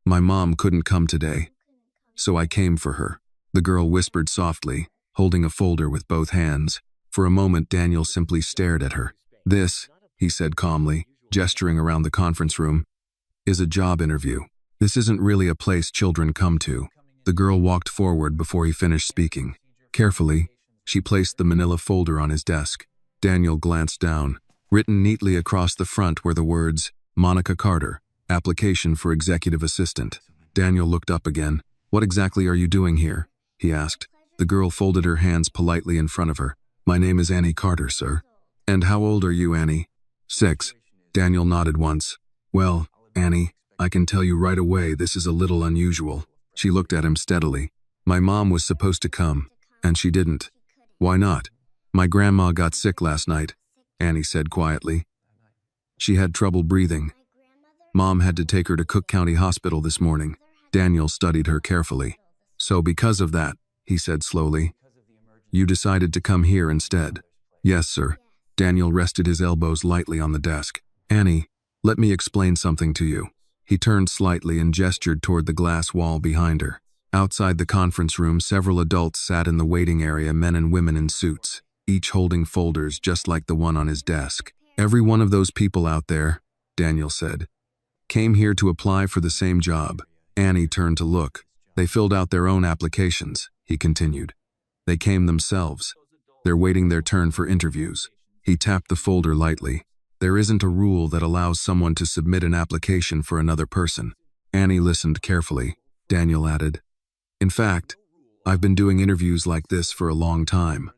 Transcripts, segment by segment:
My mom couldn't come today, so I came for her. The girl whispered softly, holding a folder with both hands. For a moment, Daniel simply stared at her. This, he said calmly, gesturing around the conference room, is a job interview. This isn't really a place children come to. The girl walked forward before he finished speaking. Carefully, she placed the manila folder on his desk. Daniel glanced down. Written neatly across the front were the words, Monica Carter, application for executive assistant. Daniel looked up again. What exactly are you doing here? He asked. The girl folded her hands politely in front of her. My name is Annie Carter, sir. And how old are you, Annie? 6. Daniel nodded once. Well, Annie, I can tell you right away this is a little unusual. She looked at him steadily. My mom was supposed to come, and she didn't. Why not? My grandma got sick last night, Annie said quietly. She had trouble breathing. Mom had to take her to Cook County Hospital this morning. Daniel studied her carefully. So because of that, he said slowly, you decided to come here instead. Yes, sir. Daniel rested his elbows lightly on the desk. Annie, let me explain something to you. He turned slightly and gestured toward the glass wall behind her. Outside the conference room, several adults sat in the waiting area, men and women in suits, each holding folders just like the one on his desk. Every one of those people out there, Daniel said, came here to apply for the same job. Annie turned to look. They filled out their own applications, he continued. They came themselves. They're waiting their turn for interviews. He tapped the folder lightly. There isn't a rule that allows someone to submit an application for another person. Annie listened carefully. Daniel added, in fact, I've been doing interviews like this for a long time.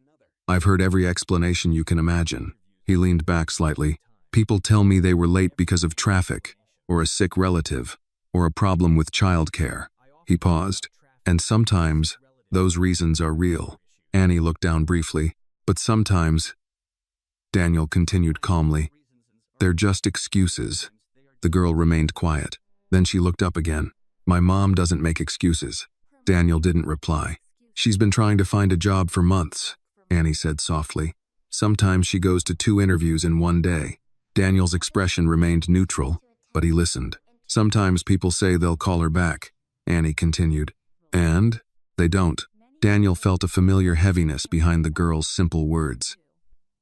I've heard every explanation you can imagine. He leaned back slightly. People tell me they were late because of traffic, or a sick relative, or a problem with childcare. He paused. And sometimes, those reasons are real. Annie looked down briefly. But sometimes, Daniel continued calmly, they're just excuses. The girl remained quiet. Then she looked up again. My mom doesn't make excuses. Daniel didn't reply. She's been trying to find a job for months, Annie said softly. Sometimes she goes to 2 interviews in one day. Daniel's expression remained neutral, but he listened. Sometimes people say they'll call her back, Annie continued. And they don't. Daniel felt a familiar heaviness behind the girl's simple words.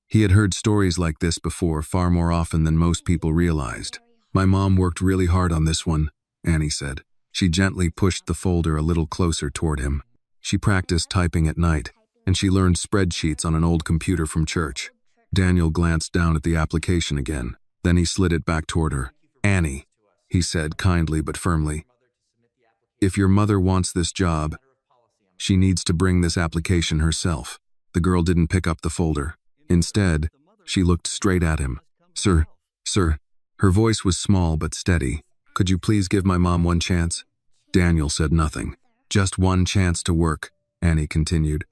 He had heard stories like this before, far more often than most people realized. My mom worked really hard on this one, Annie said. She gently pushed the folder a little closer toward him. She practiced typing at night, and she learned spreadsheets on an old computer from church. Daniel glanced down at the application again. Then he slid it back toward her. Annie, he said kindly but firmly, if your mother wants this job, she needs to bring this application herself. The girl didn't pick up the folder. Instead, she looked straight at him. Sir. Her voice was small but steady. Could you please give my mom one chance? Daniel said nothing. Just one chance to work, Annie continued.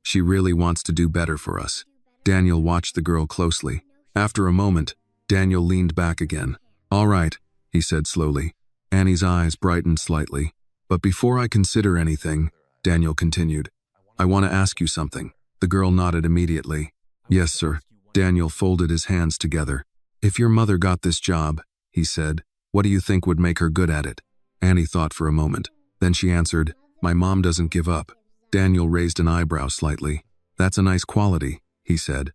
She really wants to do better for us. Daniel watched the girl closely. After a moment, Daniel leaned back again. All right, he said slowly. Annie's eyes brightened slightly. But before I consider anything, Daniel continued, I want to ask you something. The girl nodded immediately. Yes, sir. Daniel folded his hands together. If your mother got this job, he said, what do you think would make her good at it? Annie thought for a moment. Then she answered, my mom doesn't give up. Daniel raised an eyebrow slightly. That's a nice quality, he said.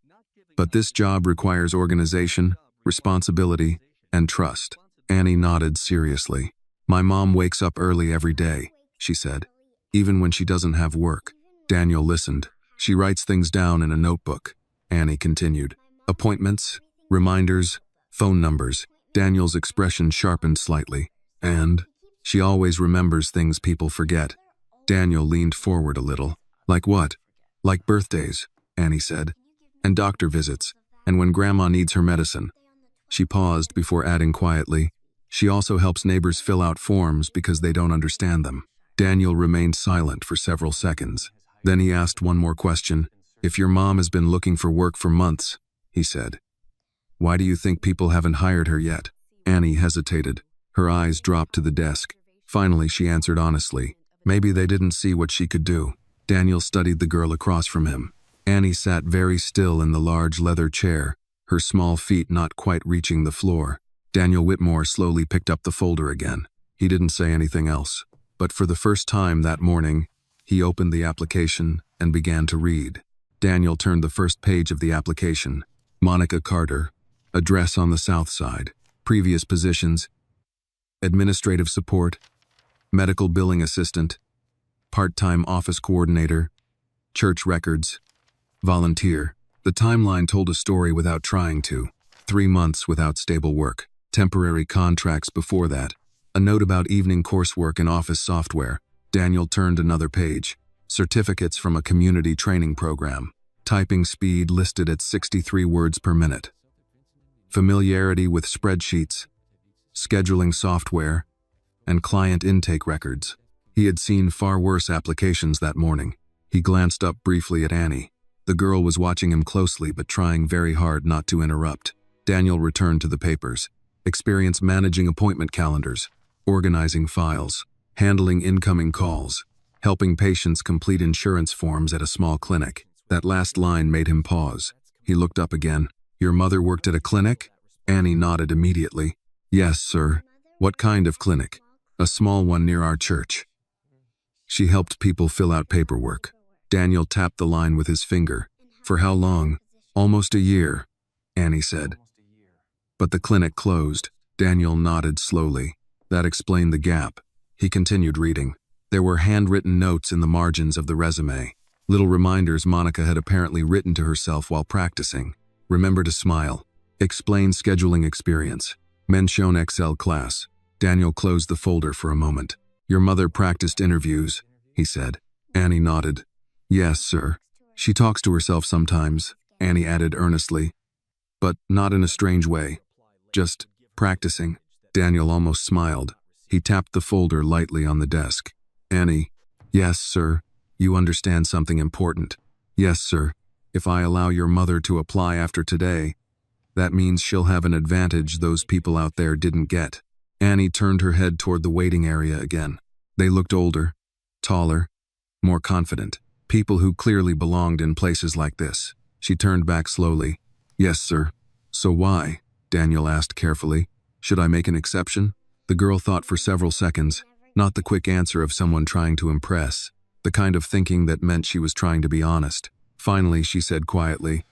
But this job requires organization, responsibility, and trust. Annie nodded seriously. My mom wakes up early every day, she said, even when she doesn't have work. Daniel listened. She writes things down in a notebook, Annie continued. Appointments, reminders, phone numbers. Daniel's expression sharpened slightly. And she always remembers things people forget. Daniel leaned forward a little. Like what? Like birthdays, Annie said. And doctor visits. And when grandma needs her medicine. She paused before adding quietly, she also helps neighbors fill out forms because they don't understand them. Daniel remained silent for several seconds. Then he asked one more question. If your mom has been looking for work for months, he said, why do you think people haven't hired her yet? Annie hesitated. Her eyes dropped to the desk. Finally, she answered honestly, maybe they didn't see what she could do. Daniel studied the girl across from him. Annie sat very still in the large leather chair, her small feet not quite reaching the floor. Daniel Whitmore slowly picked up the folder again. He didn't say anything else. But for the first time that morning, he opened the application and began to read. Daniel turned the first page of the application. Monica Carter. Address on the South Side. Previous positions: administrative support, medical billing assistant, part-time office coordinator, church records, volunteer. The timeline told a story without trying to. 3 months without stable work, temporary contracts before that, a note about evening coursework in office software. Daniel turned another page. Certificates from a community training program. Typing speed listed at 63 words per minute. Familiarity with spreadsheets, scheduling software, and client intake records. He had seen far worse applications that morning. He glanced up briefly at Annie. The girl was watching him closely but trying very hard not to interrupt. Daniel returned to the papers. Experience managing appointment calendars, organizing files, handling incoming calls, helping patients complete insurance forms at a small clinic. That last line made him pause. He looked up again. Your mother worked at a clinic? Annie nodded immediately. Yes, sir. What kind of clinic? A small one near our church. She helped people fill out paperwork. Daniel tapped the line with his finger. For how long? Almost a year, Annie said. But the clinic closed. Daniel nodded slowly. That explained the gap. He continued reading. There were handwritten notes in the margins of the resume. Little reminders Monica had apparently written to herself while practicing. Remember to smile. Explain scheduling experience. Mention Excel class. Daniel closed the folder for a moment. Your mother practiced interviews, he said. Annie nodded. Yes, sir. She talks to herself sometimes, Annie added earnestly. But not in a strange way. Just practicing. Daniel almost smiled. He tapped the folder lightly on the desk. Annie. Yes, sir. You understand something important. Yes, sir. If I allow your mother to apply after today, that means she'll have an advantage those people out there didn't get. Annie turned her head toward the waiting area again. They looked older, taller, more confident. People who clearly belonged in places like this. She turned back slowly. Yes, sir. So why? Daniel asked carefully. Should I make an exception? The girl thought for several seconds, not the quick answer of someone trying to impress, the kind of thinking that meant she was trying to be honest. Finally, she said quietly,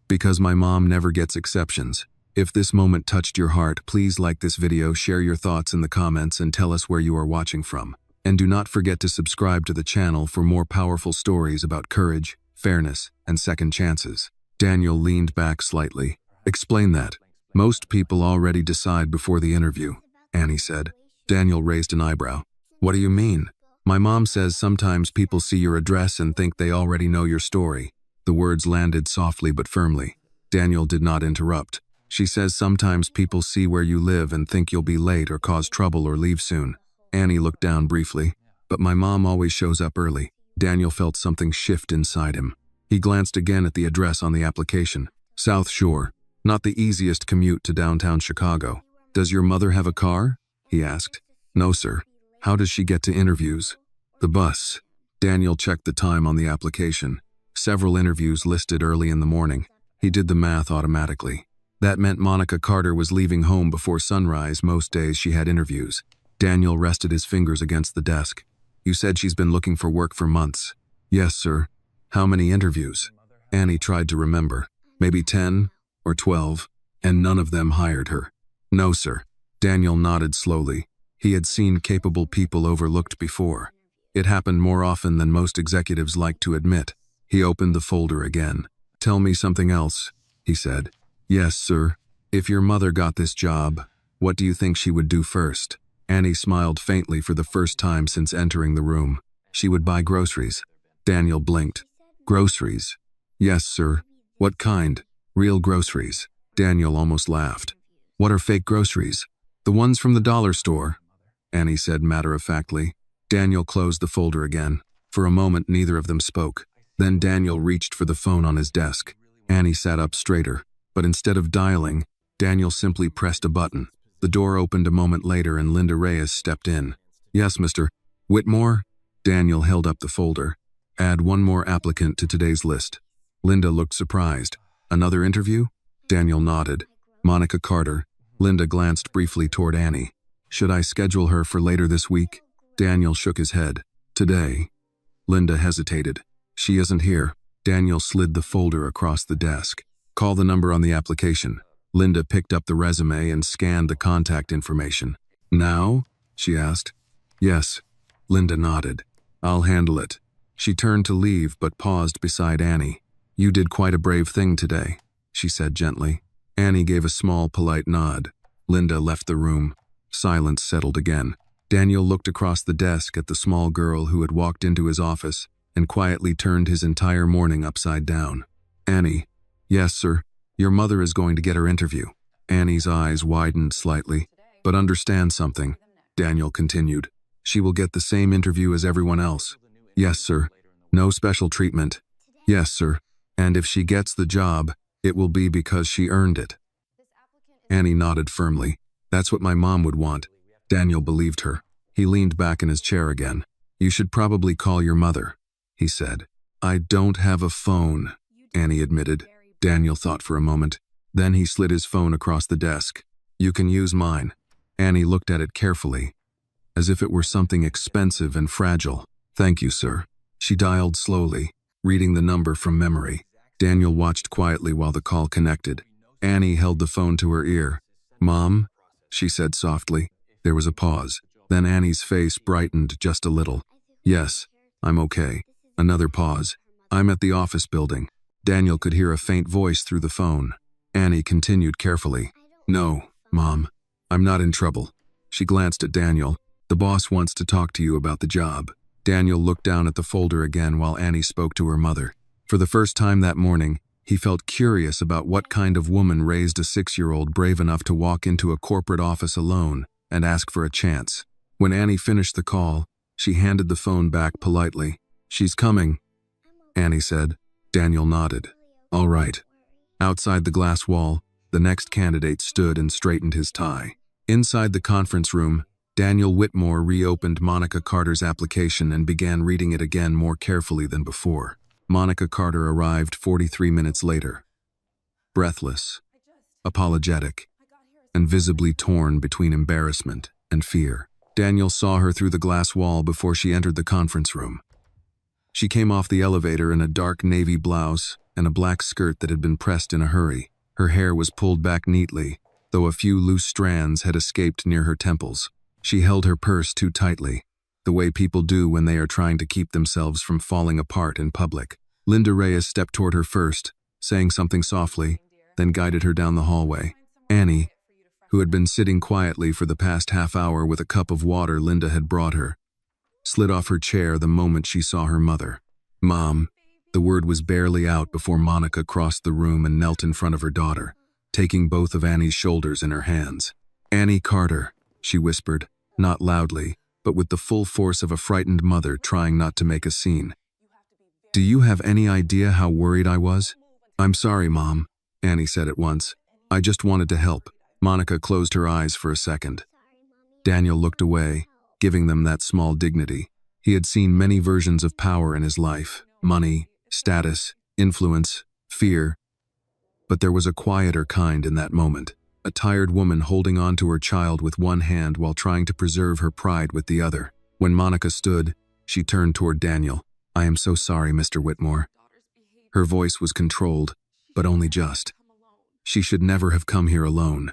because my mom never gets exceptions. If this moment touched your heart, please like this video, share your thoughts in the comments, and tell us where you are watching from. And do not forget to subscribe to the channel for more powerful stories about courage, fairness, and second chances. Daniel leaned back slightly. Explain that. Most people already decide before the interview, Annie said. Daniel raised an eyebrow. What do you mean? My mom says sometimes people see your address and think they already know your story. The words landed softly but firmly. Daniel did not interrupt. She says sometimes people see where you live and think you'll be late or cause trouble or leave soon. Annie looked down briefly. But my mom always shows up early. Daniel felt something shift inside him. He glanced again at the address on the application. South Shore. Not the easiest commute to downtown Chicago. Does your mother have a car? He asked. No, sir. How does she get to interviews? The bus. Daniel checked the time on the application. Several interviews listed early in the morning. He did the math automatically. That meant Monica Carter was leaving home before sunrise most days she had interviews. Daniel rested his fingers against the desk. You said she's been looking for work for months. Yes, sir. How many interviews? Annie tried to remember. Maybe 10 or 12, and none of them hired her. No, sir. Daniel nodded slowly. He had seen capable people overlooked before. It happened more often than most executives like to admit. He opened the folder again. Tell me something else, he said. Yes, sir. If your mother got this job, what do you think she would do first? Annie smiled faintly for the first time since entering the room. She would buy groceries. Daniel blinked. Groceries? Yes, sir. What kind? Real groceries. Daniel almost laughed. What are fake groceries? The ones from the dollar store, Annie said matter-of-factly. Daniel closed the folder again. For a moment, neither of them spoke. Then Daniel reached for the phone on his desk. Annie sat up straighter, but instead of dialing, Daniel simply pressed a button. The door opened a moment later and Linda Reyes stepped in. Yes, Mr. Whitmore? Daniel held up the folder. Add one more applicant to today's list. Linda looked surprised. Another interview? Daniel nodded. Monica Carter. Linda glanced briefly toward Annie. Should I schedule her for later this week? Daniel shook his head. Today. Linda hesitated. She isn't here. Daniel slid the folder across the desk. Call the number on the application. Linda picked up the resume and scanned the contact information. Now? She asked. Yes. Linda nodded. I'll handle it. She turned to leave but paused beside Annie. You did quite a brave thing today, she said gently. Annie gave a small, polite nod. Linda left the room. Silence settled again. Daniel looked across the desk at the small girl who had walked into his office and quietly turned his entire morning upside down. Annie. Yes, sir. Your mother is going to get her interview. Annie's eyes widened slightly. But understand something, Daniel continued. She will get the same interview as everyone else. Yes, sir. No special treatment. Yes, sir. And if she gets the job, it will be because she earned it. Annie nodded firmly. That's what my mom would want. Daniel believed her. He leaned back in his chair again. You should probably call your mother, he said. I don't have a phone, Annie admitted. Daniel thought for a moment. Then he slid his phone across the desk. You can use mine. Annie looked at it carefully, as if it were something expensive and fragile. Thank you, sir. She dialed slowly, reading the number from memory. Daniel watched quietly while the call connected. Annie held the phone to her ear. Mom? She said softly. There was a pause. Then Annie's face brightened just a little. Yes, I'm okay. Another pause. I'm at the office building. Daniel could hear a faint voice through the phone. Annie continued carefully. No, Mom. I'm not in trouble. She glanced at Daniel. The boss wants to talk to you about the job. Daniel looked down at the folder again while Annie spoke to her mother. For the first time that morning, he felt curious about what kind of woman raised a 6-year-old brave enough to walk into a corporate office alone and ask for a chance. When Annie finished the call, she handed the phone back politely. She's coming, Annie said. Daniel nodded. All right. Outside the glass wall, the next candidate stood and straightened his tie. Inside the conference room, Daniel Whitmore reopened Monica Carter's application and began reading it again more carefully than before. Monica Carter arrived 43 minutes later, breathless, apologetic, and visibly torn between embarrassment and fear. Daniel saw her through the glass wall before she entered the conference room. She came off the elevator in a dark navy blouse and a black skirt that had been pressed in a hurry. Her hair was pulled back neatly, though a few loose strands had escaped near her temples. She held her purse too tightly, the way people do when they are trying to keep themselves from falling apart in public. Linda Reyes stepped toward her first, saying something softly, then guided her down the hallway. Annie, who had been sitting quietly for the past half hour with a cup of water Linda had brought her, slid off her chair the moment she saw her mother. Mom. The word was barely out before Monica crossed the room and knelt in front of her daughter, taking both of Annie's shoulders in her hands. Annie Carter, she whispered, not loudly, but with the full force of a frightened mother trying not to make a scene. Do you have any idea how worried I was? I'm sorry, Mom, Annie said at once. I just wanted to help. Monica closed her eyes for a second. Daniel looked away, giving them that small dignity. He had seen many versions of power in his life, money, status, influence, fear. But there was a quieter kind in that moment, a tired woman holding on to her child with one hand while trying to preserve her pride with the other. When Monica stood, she turned toward Daniel. I am so sorry, Mr. Whitmore. Her voice was controlled, but only just. She should never have come here alone.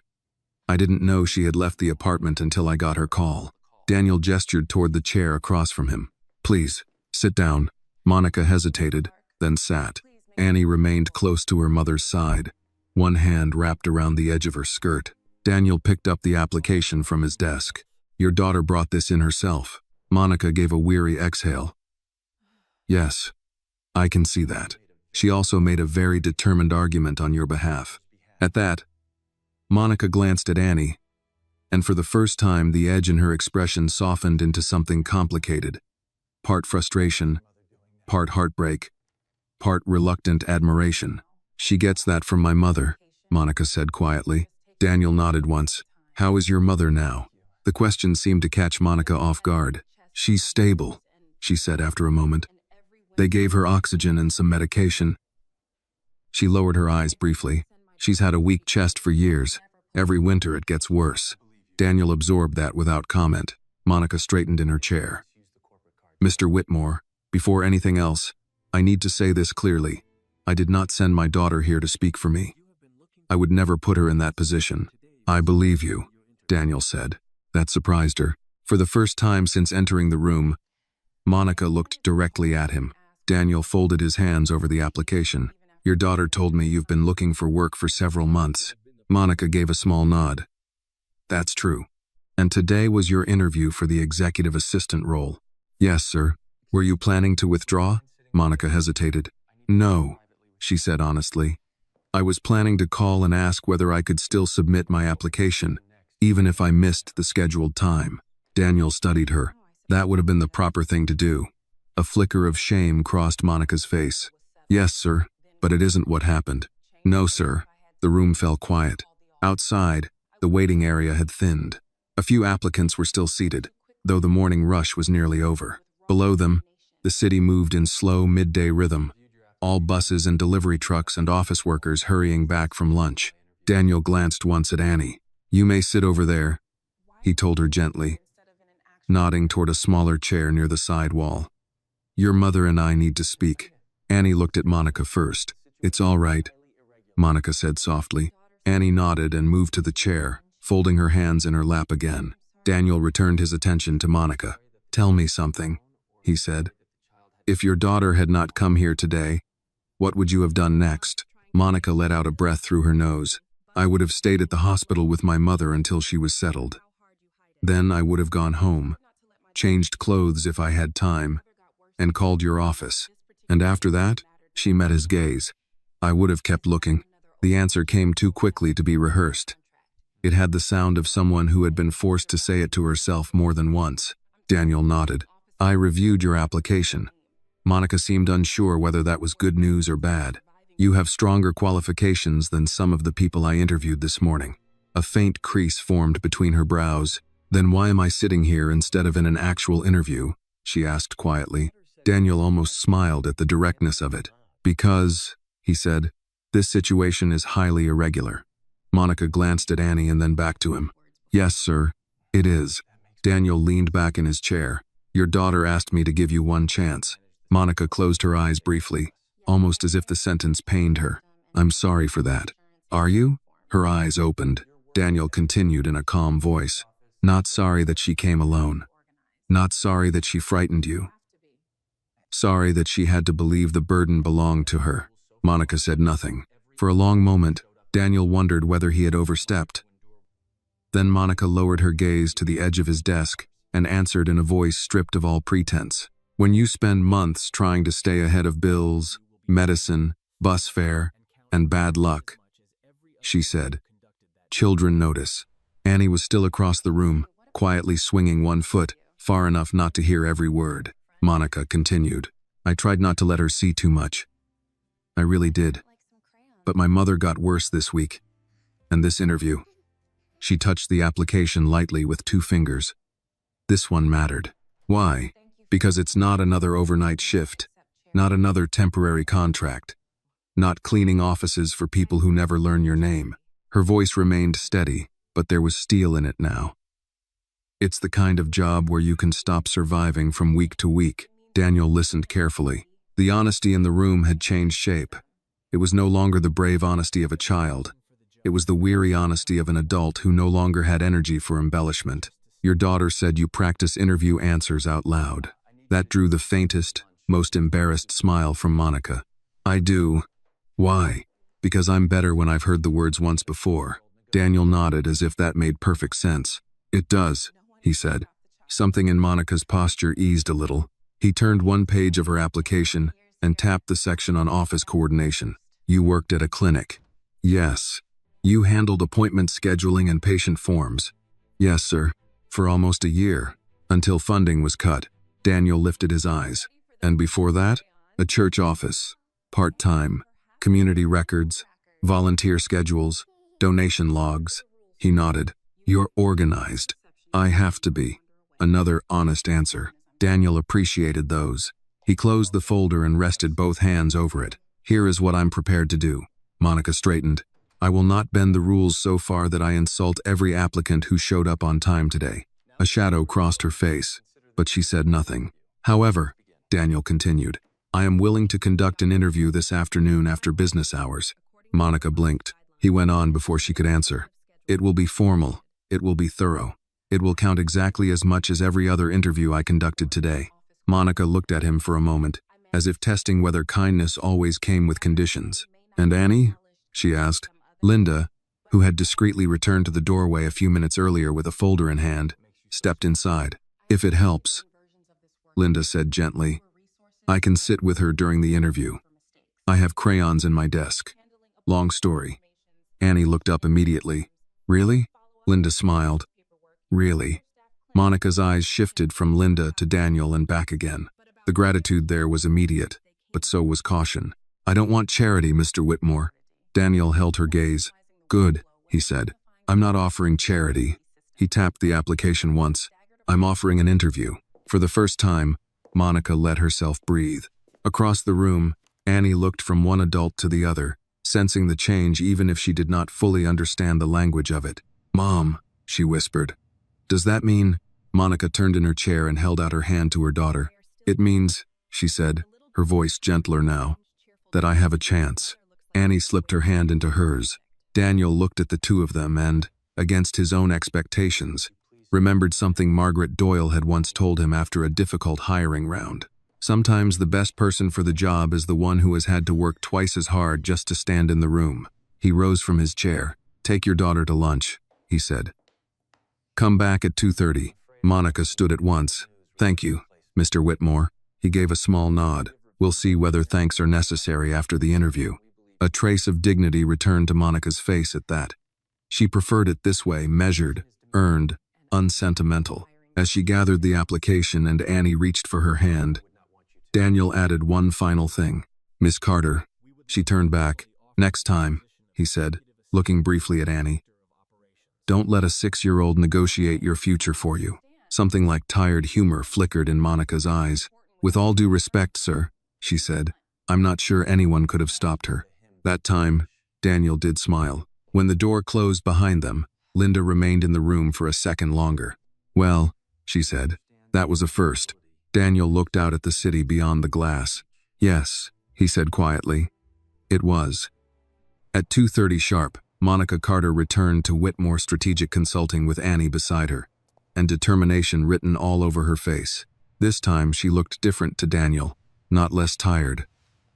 I didn't know she had left the apartment until I got her call. Daniel gestured toward the chair across from him. Please, sit down. Monica hesitated, then sat. Annie remained close to her mother's side, one hand wrapped around the edge of her skirt. Daniel picked up the application from his desk. Your daughter brought this in herself. Monica gave a weary exhale. Yes, I can see that. She also made a very determined argument on your behalf. At that, Monica glanced at Annie, and for the first time the edge in her expression softened into something complicated. Part frustration, part heartbreak, part reluctant admiration. She gets that from my mother, Monica said quietly. Daniel nodded once. How is your mother now? The question seemed to catch Monica off guard. She's stable, she said after a moment. They gave her oxygen and some medication. She lowered her eyes briefly. She's had a weak chest for years. Every winter it gets worse. Daniel absorbed that without comment. Monica straightened in her chair. Mr. Whitmore, before anything else, I need to say this clearly. I did not send my daughter here to speak for me. I would never put her in that position. I believe you, Daniel said. That surprised her. For the first time since entering the room, Monica looked directly at him. Daniel folded his hands over the application. Your daughter told me you've been looking for work for several months. Monica gave a small nod. That's true. And today was your interview for the executive assistant role. Yes, sir. Were you planning to withdraw? Monica hesitated. No, she said honestly. I was planning to call and ask whether I could still submit my application, even if I missed the scheduled time. Daniel studied her. That would have been the proper thing to do. A flicker of shame crossed Monica's face. Yes, sir, but it isn't what happened. No, sir. The room fell quiet. Outside, the waiting area had thinned. A few applicants were still seated, though the morning rush was nearly over. Below them, the city moved in slow midday rhythm, all buses and delivery trucks and office workers hurrying back from lunch. Daniel glanced once at Annie. You may sit over there, he told her gently, nodding toward a smaller chair near the side wall. Your mother and I need to speak. Annie looked at Monica first. It's all right, Monica said softly. Annie nodded and moved to the chair, folding her hands in her lap again. Daniel returned his attention to Monica. Tell me something, he said. If your daughter had not come here today, what would you have done next? Monica let out a breath through her nose. I would have stayed at the hospital with my mother until she was settled. Then I would have gone home, changed clothes if I had time, and called your office. And after that, she met his gaze. I would have kept looking. The answer came too quickly to be rehearsed. It had the sound of someone who had been forced to say it to herself more than once. Daniel nodded. I reviewed your application. Monica seemed unsure whether that was good news or bad. You have stronger qualifications than some of the people I interviewed this morning. A faint crease formed between her brows. Then why am I sitting here instead of in an actual interview? She asked quietly. Daniel almost smiled at the directness of it. Because, he said, this situation is highly irregular. Monica glanced at Annie and then back to him. Yes, sir, it is. Daniel leaned back in his chair. Your daughter asked me to give you one chance. Monica closed her eyes briefly, almost as if the sentence pained her. I'm sorry for that. Are you? Her eyes opened. Daniel continued in a calm voice. Not sorry that she came alone. Not sorry that she frightened you. Sorry that she had to believe the burden belonged to her. Monica said nothing. For a long moment, Daniel wondered whether he had overstepped. Then Monica lowered her gaze to the edge of his desk and answered in a voice stripped of all pretense. When you spend months trying to stay ahead of bills, medicine, bus fare, and bad luck, she said. Children notice. Annie was still across the room, quietly swinging one foot, far enough not to hear every word. Monica continued. I tried not to let her see too much. I really did. But my mother got worse this week. And this interview. She touched the application lightly with 2 fingers. This one mattered. Why? Because it's not another overnight shift, not another temporary contract, not cleaning offices for people who never learn your name. Her voice remained steady, but there was steel in it now. It's the kind of job where you can stop surviving from week to week. Daniel listened carefully. The honesty in the room had changed shape. It was no longer the brave honesty of a child. It was the weary honesty of an adult who no longer had energy for embellishment. Your daughter said you practice interview answers out loud. That drew the faintest, most embarrassed smile from Monica. I do. Why? Because I'm better when I've heard the words once before. Daniel nodded as if that made perfect sense. It does, he said. Something in Monica's posture eased a little. He turned one page of her application and tapped the section on office coordination. You worked at a clinic. Yes. You handled appointment scheduling and patient forms. Yes, sir. For almost a year, until funding was cut. Daniel lifted his eyes. And before that, a church office, part-time, community records, volunteer schedules, donation logs. He nodded. You're organized. I have to be. Another honest answer. Daniel appreciated those. He closed the folder and rested both hands over it. Here is what I'm prepared to do. Monica straightened. I will not bend the rules so far that I insult every applicant who showed up on time today. A shadow crossed her face, but she said nothing. However, Daniel continued, I am willing to conduct an interview this afternoon after business hours. Monica blinked. He went on before she could answer. It will be formal. It will be thorough. It will count exactly as much as every other interview I conducted today. Monica looked at him for a moment, as if testing whether kindness always came with conditions. And Annie? She asked. Linda, who had discreetly returned to the doorway a few minutes earlier with a folder in hand, stepped inside. If it helps, Linda said gently, I can sit with her during the interview. I have crayons in my desk. Long story. Annie looked up immediately. Really? Linda smiled. Really? Monica's eyes shifted from Linda to Daniel and back again. The gratitude there was immediate, but so was caution. I don't want charity, Mr. Whitmore. Daniel held her gaze. Good, he said. I'm not offering charity. He tapped the application once. I'm offering an interview. For the first time, Monica let herself breathe. Across the room, Annie looked from one adult to the other, sensing the change even if she did not fully understand the language of it. Mom, she whispered. Does that mean? Monica turned in her chair and held out her hand to her daughter. It means, she said, her voice gentler now, that I have a chance. Annie slipped her hand into hers. Daniel looked at the two of them and, against his own expectations, remembered something Margaret Doyle had once told him after a difficult hiring round. Sometimes the best person for the job is the one who has had to work twice as hard just to stand in the room. He rose from his chair. Take your daughter to lunch, he said. Come back at 2:30. Monica stood at once. Thank you, Mr. Whitmore. He gave a small nod. We'll see whether thanks are necessary after the interview. A trace of dignity returned to Monica's face at that. She preferred it this way, measured, earned, unsentimental. As she gathered the application and Annie reached for her hand, Daniel added one final thing. Miss Carter. She turned back. Next time, he said, looking briefly at Annie. Don't let a 6-year-old negotiate your future for you. Something like tired humor flickered in Monica's eyes. With all due respect, sir, she said, I'm not sure anyone could have stopped her. That time, Daniel did smile. When the door closed behind them, Linda remained in the room for a second longer. Well, she said, that was a first. Daniel looked out at the city beyond the glass. Yes, he said quietly. It was. At 2:30 sharp, Monica Carter returned to Whitmore Strategic Consulting with Annie beside her, and determination written all over her face. This time she looked different to Daniel, not less tired,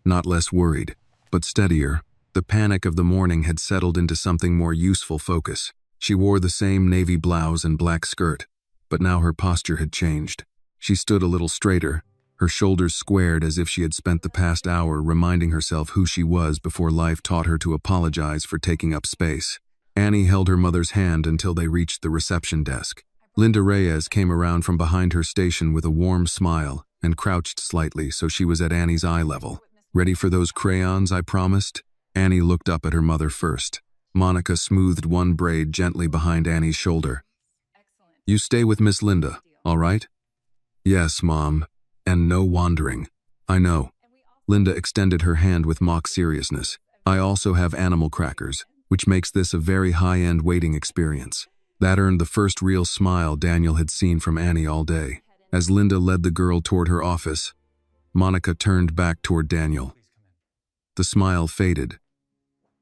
not less worried, but steadier. The panic of the morning had settled into something more useful focus. She wore the same navy blouse and black skirt, but now her posture had changed. She stood a little straighter, her shoulders squared as if she had spent the past hour reminding herself who she was before life taught her to apologize for taking up space. Annie held her mother's hand until they reached the reception desk. Linda Reyes came around from behind her station with a warm smile and crouched slightly so she was at Annie's eye level. Ready for those crayons I promised? Annie looked up at her mother first. Monica smoothed one braid gently behind Annie's shoulder. You stay with Miss Linda, all right? Yes, Mom. And no wandering. I know. Linda extended her hand with mock seriousness. I also have animal crackers, which makes this a very high-end waiting experience. That earned the first real smile Daniel had seen from Annie all day. As Linda led the girl toward her office, Monica turned back toward Daniel. The smile faded,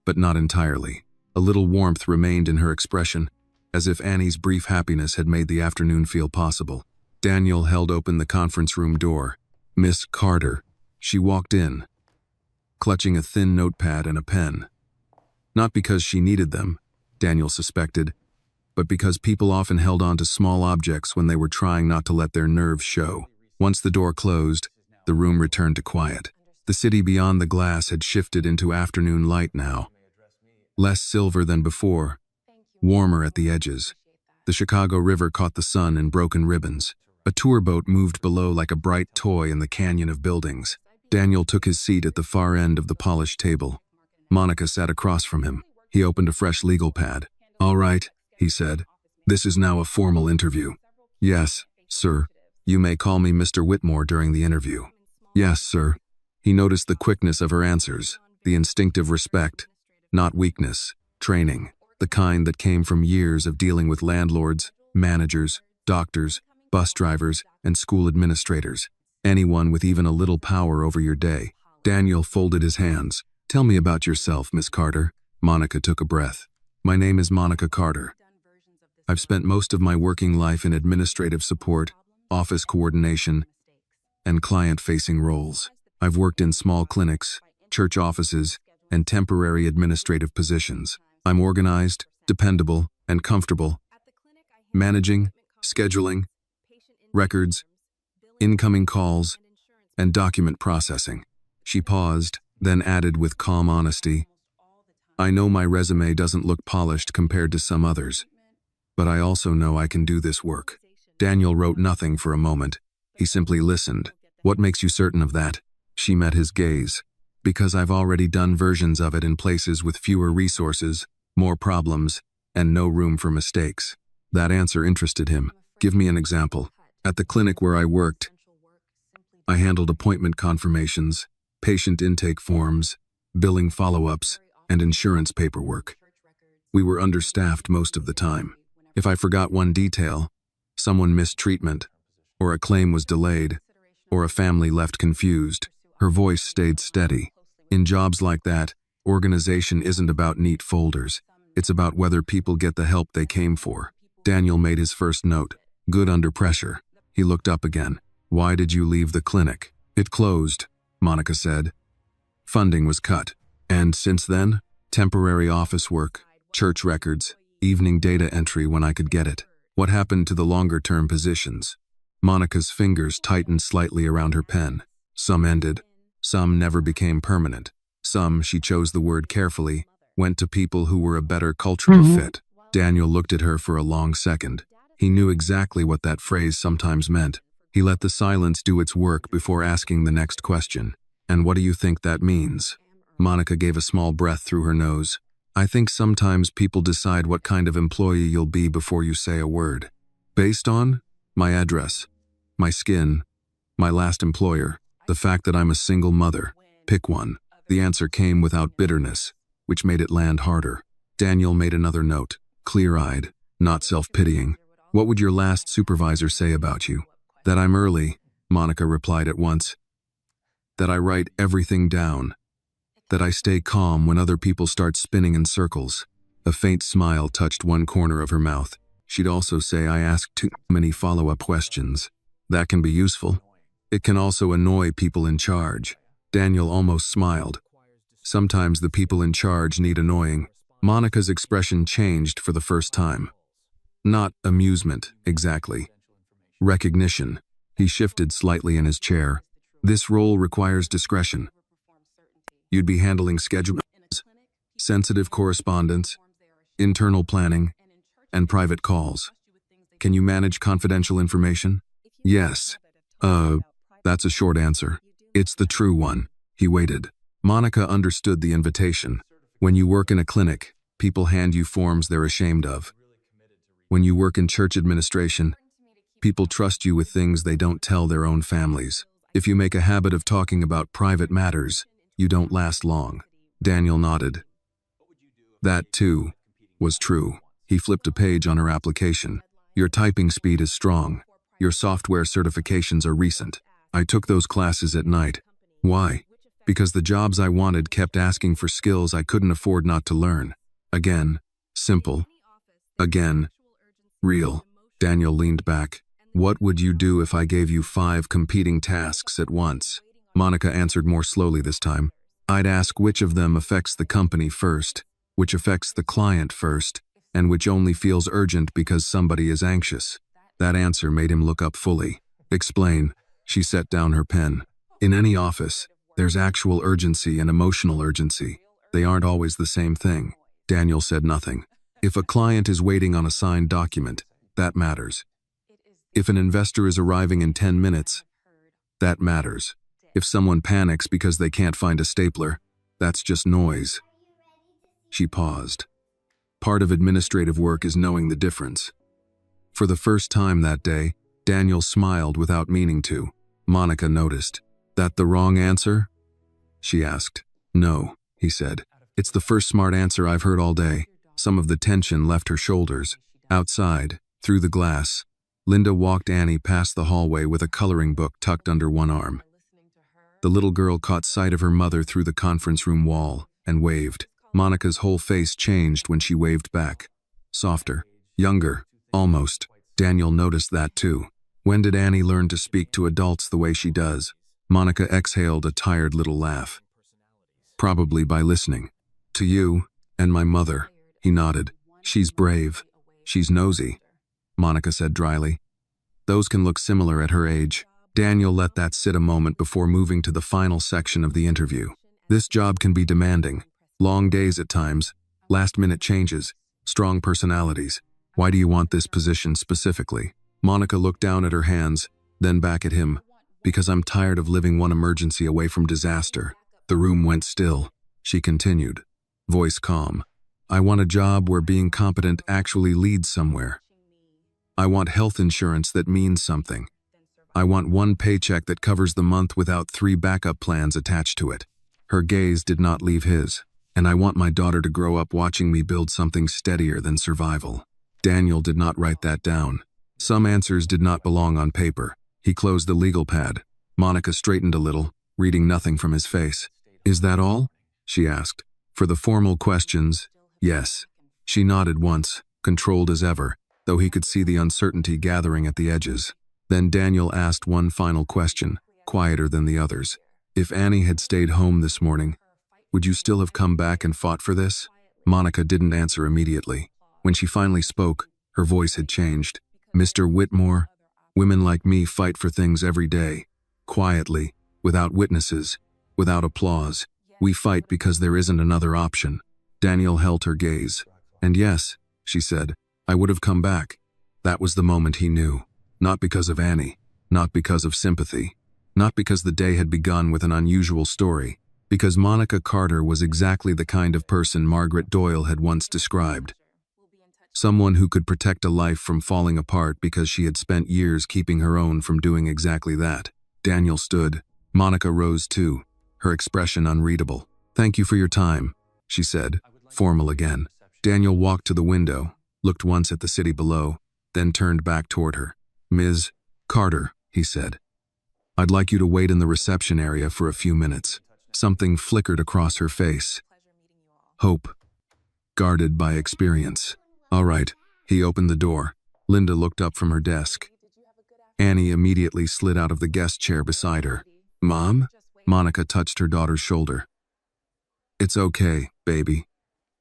but not entirely. A little warmth remained in her expression, as if Annie's brief happiness had made the afternoon feel possible. Daniel held open the conference room door. Miss Carter. She walked in, clutching a thin notepad and a pen. Not because she needed them, Daniel suspected, but because people often held on to small objects when they were trying not to let their nerves show. Once the door closed, the room returned to quiet. The city beyond the glass had shifted into afternoon light now. Less silver than before, warmer at the edges. The Chicago River caught the sun in broken ribbons. A tour boat moved below like a bright toy in the canyon of buildings. Daniel took his seat at the far end of the polished table. Monica sat across from him. He opened a fresh legal pad. All right, he said. This is now a formal interview. Yes, sir. You may call me Mr. Whitmore during the interview. Yes, sir. He noticed the quickness of her answers, the instinctive respect, not weakness. Training, the kind that came from years of dealing with landlords, managers, doctors, bus drivers, and school administrators. Anyone with even a little power over your day. Daniel folded his hands. Tell me about yourself, Miss Carter. Monica took a breath. My name is Monica Carter. I've spent most of my working life in administrative support, office coordination, and client-facing roles. I've worked in small clinics, church offices, and temporary administrative positions. I'm organized, dependable, and comfortable. Managing, scheduling, records, incoming calls, and document processing. She paused, then added with calm honesty, I know my resume doesn't look polished compared to some others, but I also know I can do this work. Daniel wrote nothing for a moment. He simply listened. What makes you certain of that? She met his gaze. Because I've already done versions of it in places with fewer resources, more problems, and no room for mistakes. That answer interested him. Give me an example. At the clinic where I worked, I handled appointment confirmations, patient intake forms, billing follow-ups, and insurance paperwork. We were understaffed most of the time. If I forgot one detail, someone missed treatment, or a claim was delayed, or a family left confused, her voice stayed steady. In jobs like that, organization isn't about neat folders. It's about whether people get the help they came for. Daniel made his first note. Good under pressure. He looked up again. Why did you leave the clinic? It closed, Monica said. Funding was cut. And since then, temporary office work, church records, evening data entry when I could get it. What happened to the longer-term positions? Monica's fingers tightened slightly around her pen. Some ended. Some never became permanent. Some, she chose the word carefully, went to people who were a better cultural fit. Daniel looked at her for a long second. He knew exactly what that phrase sometimes meant. He let the silence do its work before asking the next question. And what do you think that means? Monica gave a small breath through her nose. I think sometimes people decide what kind of employee you'll be before you say a word. Based on? My address, my skin, my last employer, the fact that I'm a single mother. Pick one. The answer came without bitterness, which made it land harder. Daniel made another note, clear-eyed, not self-pitying. What would your last supervisor say about you? That I'm early, Monica replied at once. That I write everything down. That I stay calm when other people start spinning in circles. A faint smile touched one corner of her mouth. She'd also say I ask too many follow-up questions. That can be useful. It can also annoy people in charge. Daniel almost smiled. Sometimes the people in charge need annoying. Monica's expression changed for the first time. Not amusement, exactly. Recognition. He shifted slightly in his chair. This role requires discretion. You'd be handling schedules, sensitive correspondence, internal planning, and private calls. Can you manage confidential information? Yes. That's a short answer. It's the true one. He waited. Monica understood the invitation. When you work in a clinic, people hand you forms they're ashamed of. When you work in church administration, people trust you with things they don't tell their own families. If you make a habit of talking about private matters, you don't last long. Daniel nodded. That, too, was true. He flipped a page on her application. Your typing speed is strong. Your software certifications are recent. I took those classes at night. Why? Because the jobs I wanted kept asking for skills I couldn't afford not to learn. Again, simple. Again, real. Daniel leaned back. What would you do if I gave you 5 competing tasks at once? Monica answered more slowly this time. I'd ask which of them affects the company first, which affects the client first, and which only feels urgent because somebody is anxious. That answer made him look up fully. Explain. She set down her pen. In any office, there's actual urgency and emotional urgency. They aren't always the same thing. Daniel said nothing. If a client is waiting on a signed document, that matters. If an investor is arriving in 10 minutes, that matters. If someone panics because they can't find a stapler, that's just noise. She paused. Part of administrative work is knowing the difference. For the first time that day, Daniel smiled without meaning to. Monica noticed. That the wrong answer? She asked. No, he said. It's the first smart answer I've heard all day. Some of the tension left her shoulders. Outside, through the glass, Linda walked Annie past the hallway with a coloring book tucked under one arm. The little girl caught sight of her mother through the conference room wall and waved. Monica's whole face changed when she waved back. Softer, younger, almost. Daniel noticed that too. When did Annie learn to speak to adults the way she does? Monica exhaled a tired little laugh. Probably by listening. To you and my mother, he nodded. She's brave. She's nosy, Monica said dryly. Those can look similar at her age. Daniel let that sit a moment before moving to the final section of the interview. This job can be demanding. Long days at times, last-minute changes, strong personalities. Why do you want this position specifically? Monica looked down at her hands, then back at him. Because I'm tired of living one emergency away from disaster. The room went still. She continued, voice calm. I want a job where being competent actually leads somewhere. I want health insurance that means something. I want one paycheck that covers the month without 3 backup plans attached to it. Her gaze did not leave his. And I want my daughter to grow up watching me build something steadier than survival. Daniel did not write that down. Some answers did not belong on paper. He closed the legal pad. Monica straightened a little, reading nothing from his face. Is that all? She asked. For the formal questions, yes. She nodded once, controlled as ever, though he could see the uncertainty gathering at the edges. Then Daniel asked one final question, quieter than the others. If Annie had stayed home this morning, would you still have come back and fought for this? Monica didn't answer immediately. When she finally spoke, her voice had changed. Mr. Whitmore, women like me fight for things every day. Quietly, without witnesses, without applause. We fight because there isn't another option. Daniel held her gaze. And yes, she said, I would have come back. That was the moment he knew. Not because of Annie, not because of sympathy, not because the day had begun with an unusual story, because Monica Carter was exactly the kind of person Margaret Doyle had once described. Someone who could protect a life from falling apart because she had spent years keeping her own from doing exactly that. Daniel stood. Monica rose too, her expression unreadable. Thank you for your time, she said, formal again. Daniel walked to the window, looked once at the city below, then turned back toward her. Ms. Carter, he said. I'd like you to wait in the reception area for a few minutes. Something flickered across her face. Hope. Guarded by experience. All right. He opened the door. Linda looked up from her desk. Annie immediately slid out of the guest chair beside her. Mom? Monica touched her daughter's shoulder. It's okay, baby.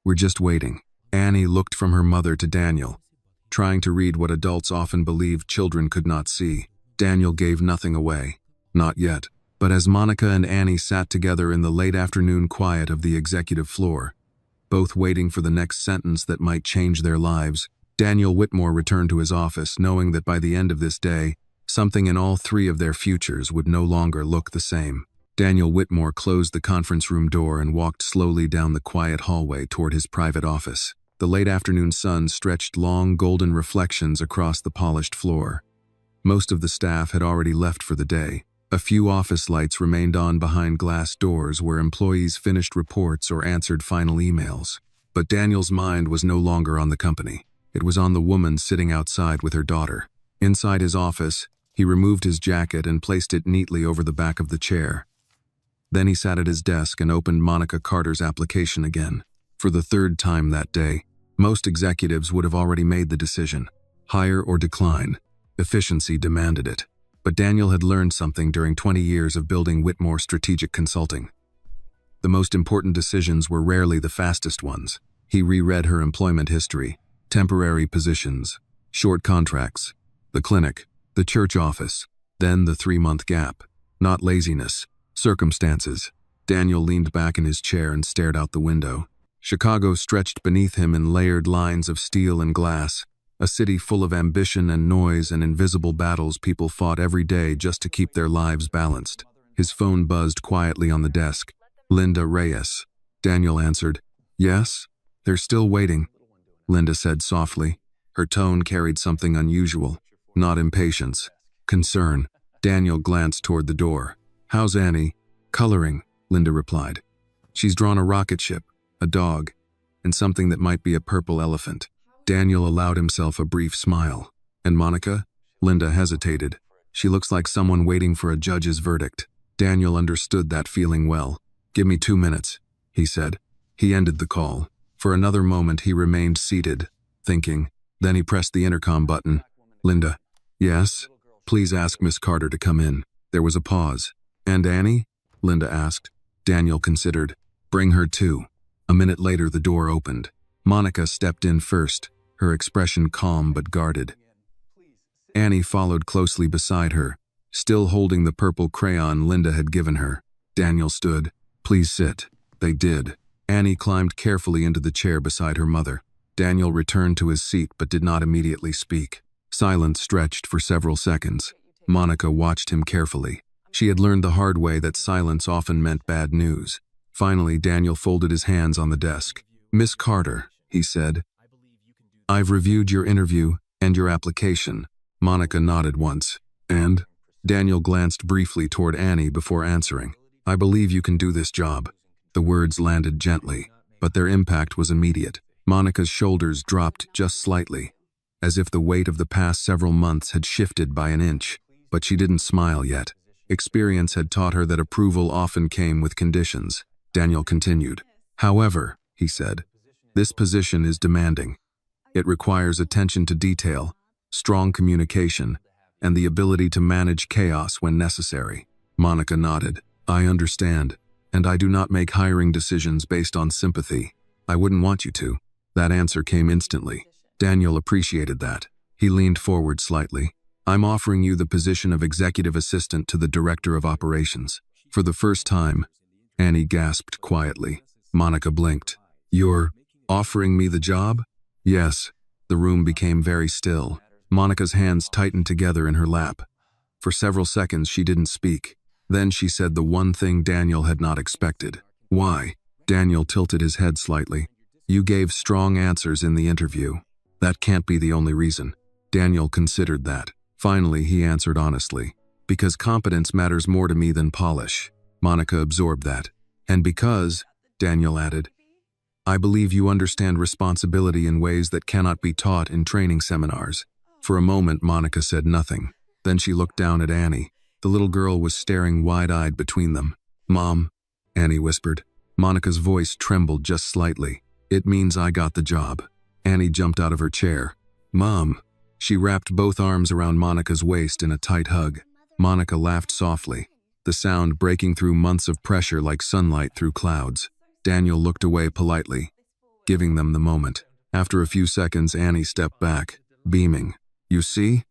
We're just waiting. Annie looked from her mother to Daniel, trying to read what adults often believed children could not see. Daniel gave nothing away. Not yet. But as Monica and Annie sat together in the late afternoon quiet of the executive floor, both waiting for the next sentence that might change their lives, Daniel Whitmore returned to his office knowing that by the end of this day, something in all 3 of their futures would no longer look the same. Daniel Whitmore closed the conference room door and walked slowly down the quiet hallway toward his private office. The late afternoon sun stretched long golden reflections across the polished floor. Most of the staff had already left for the day. A few office lights remained on behind glass doors where employees finished reports or answered final emails. But Daniel's mind was no longer on the company. It was on the woman sitting outside with her daughter. Inside his office, he removed his jacket and placed it neatly over the back of the chair. Then he sat at his desk and opened Monica Carter's application again. For the 3rd time that day, most executives would have already made the decision. Hire or decline. Efficiency demanded it. But Daniel had learned something during 20 years of building Whitmore Strategic Consulting. The most important decisions were rarely the fastest ones. He reread her employment history, temporary positions, short contracts, the clinic, the church office, then the 3-month gap. Not laziness, circumstances. Daniel leaned back in his chair and stared out the window. Chicago stretched beneath him in layered lines of steel and glass. A city full of ambition and noise and invisible battles people fought every day just to keep their lives balanced. His phone buzzed quietly on the desk. Linda Reyes. Daniel answered. Yes? They're still waiting, Linda said softly. Her tone carried something unusual. Not impatience. Concern. Daniel glanced toward the door. How's Annie? Coloring, Linda replied. She's drawn a rocket ship, a dog. and something that might be a purple elephant. Daniel allowed himself a brief smile. And Monica? Linda hesitated. She looks like someone waiting for a judge's verdict. Daniel understood that feeling well. Give me 2 minutes, he said. He ended the call. For another moment he remained seated, thinking. Then he pressed the intercom button. Linda. Yes? Please ask Miss Carter to come in. There was a pause. And Annie? Linda asked. Daniel considered. Bring her too. A minute later the door opened. Monica stepped in first, her expression calm but guarded. Annie followed closely beside her, still holding the purple crayon Linda had given her. Daniel stood. Please sit. They did. Annie climbed carefully into the chair beside her mother. Daniel returned to his seat but did not immediately speak. Silence stretched for several seconds. Monica watched him carefully. She had learned the hard way that silence often meant bad news. Finally, Daniel folded his hands on the desk. Miss Carter, he said. I've reviewed your interview and your application. Monica nodded once. And? Daniel glanced briefly toward Annie before answering. I believe you can do this job. The words landed gently, but their impact was immediate. Monica's shoulders dropped just slightly, as if the weight of the past several months had shifted by an inch. But she didn't smile yet. Experience had taught her that approval often came with conditions. Daniel continued. However, he said, this position is demanding. It requires attention to detail, strong communication, and the ability to manage chaos when necessary. Monica nodded. I understand, and I do not make hiring decisions based on sympathy. I wouldn't want you to. That answer came instantly. Daniel appreciated that. He leaned forward slightly. I'm offering you the position of executive assistant to the director of operations. For the first time, Annie gasped quietly. Monica blinked. You're offering me the job? Yes. The room became very still. Monica's hands tightened together in her lap. For several seconds she didn't speak. Then she said the one thing Daniel had not expected. Why? Daniel tilted his head slightly. You gave strong answers in the interview. That can't be the only reason. Daniel considered that. Finally, he answered honestly. Because competence matters more to me than polish. Monica absorbed that. And because, Daniel added, I believe you understand responsibility in ways that cannot be taught in training seminars. For a moment, Monica said nothing. Then she looked down at Annie. The little girl was staring wide-eyed between them. Mom, Annie whispered. Monica's voice trembled just slightly. It means I got the job. Annie jumped out of her chair. Mom. She wrapped both arms around Monica's waist in a tight hug. Monica laughed softly, the sound breaking through months of pressure like sunlight through clouds. Daniel looked away politely, giving them the moment. After a few seconds, Annie stepped back, beaming. You see?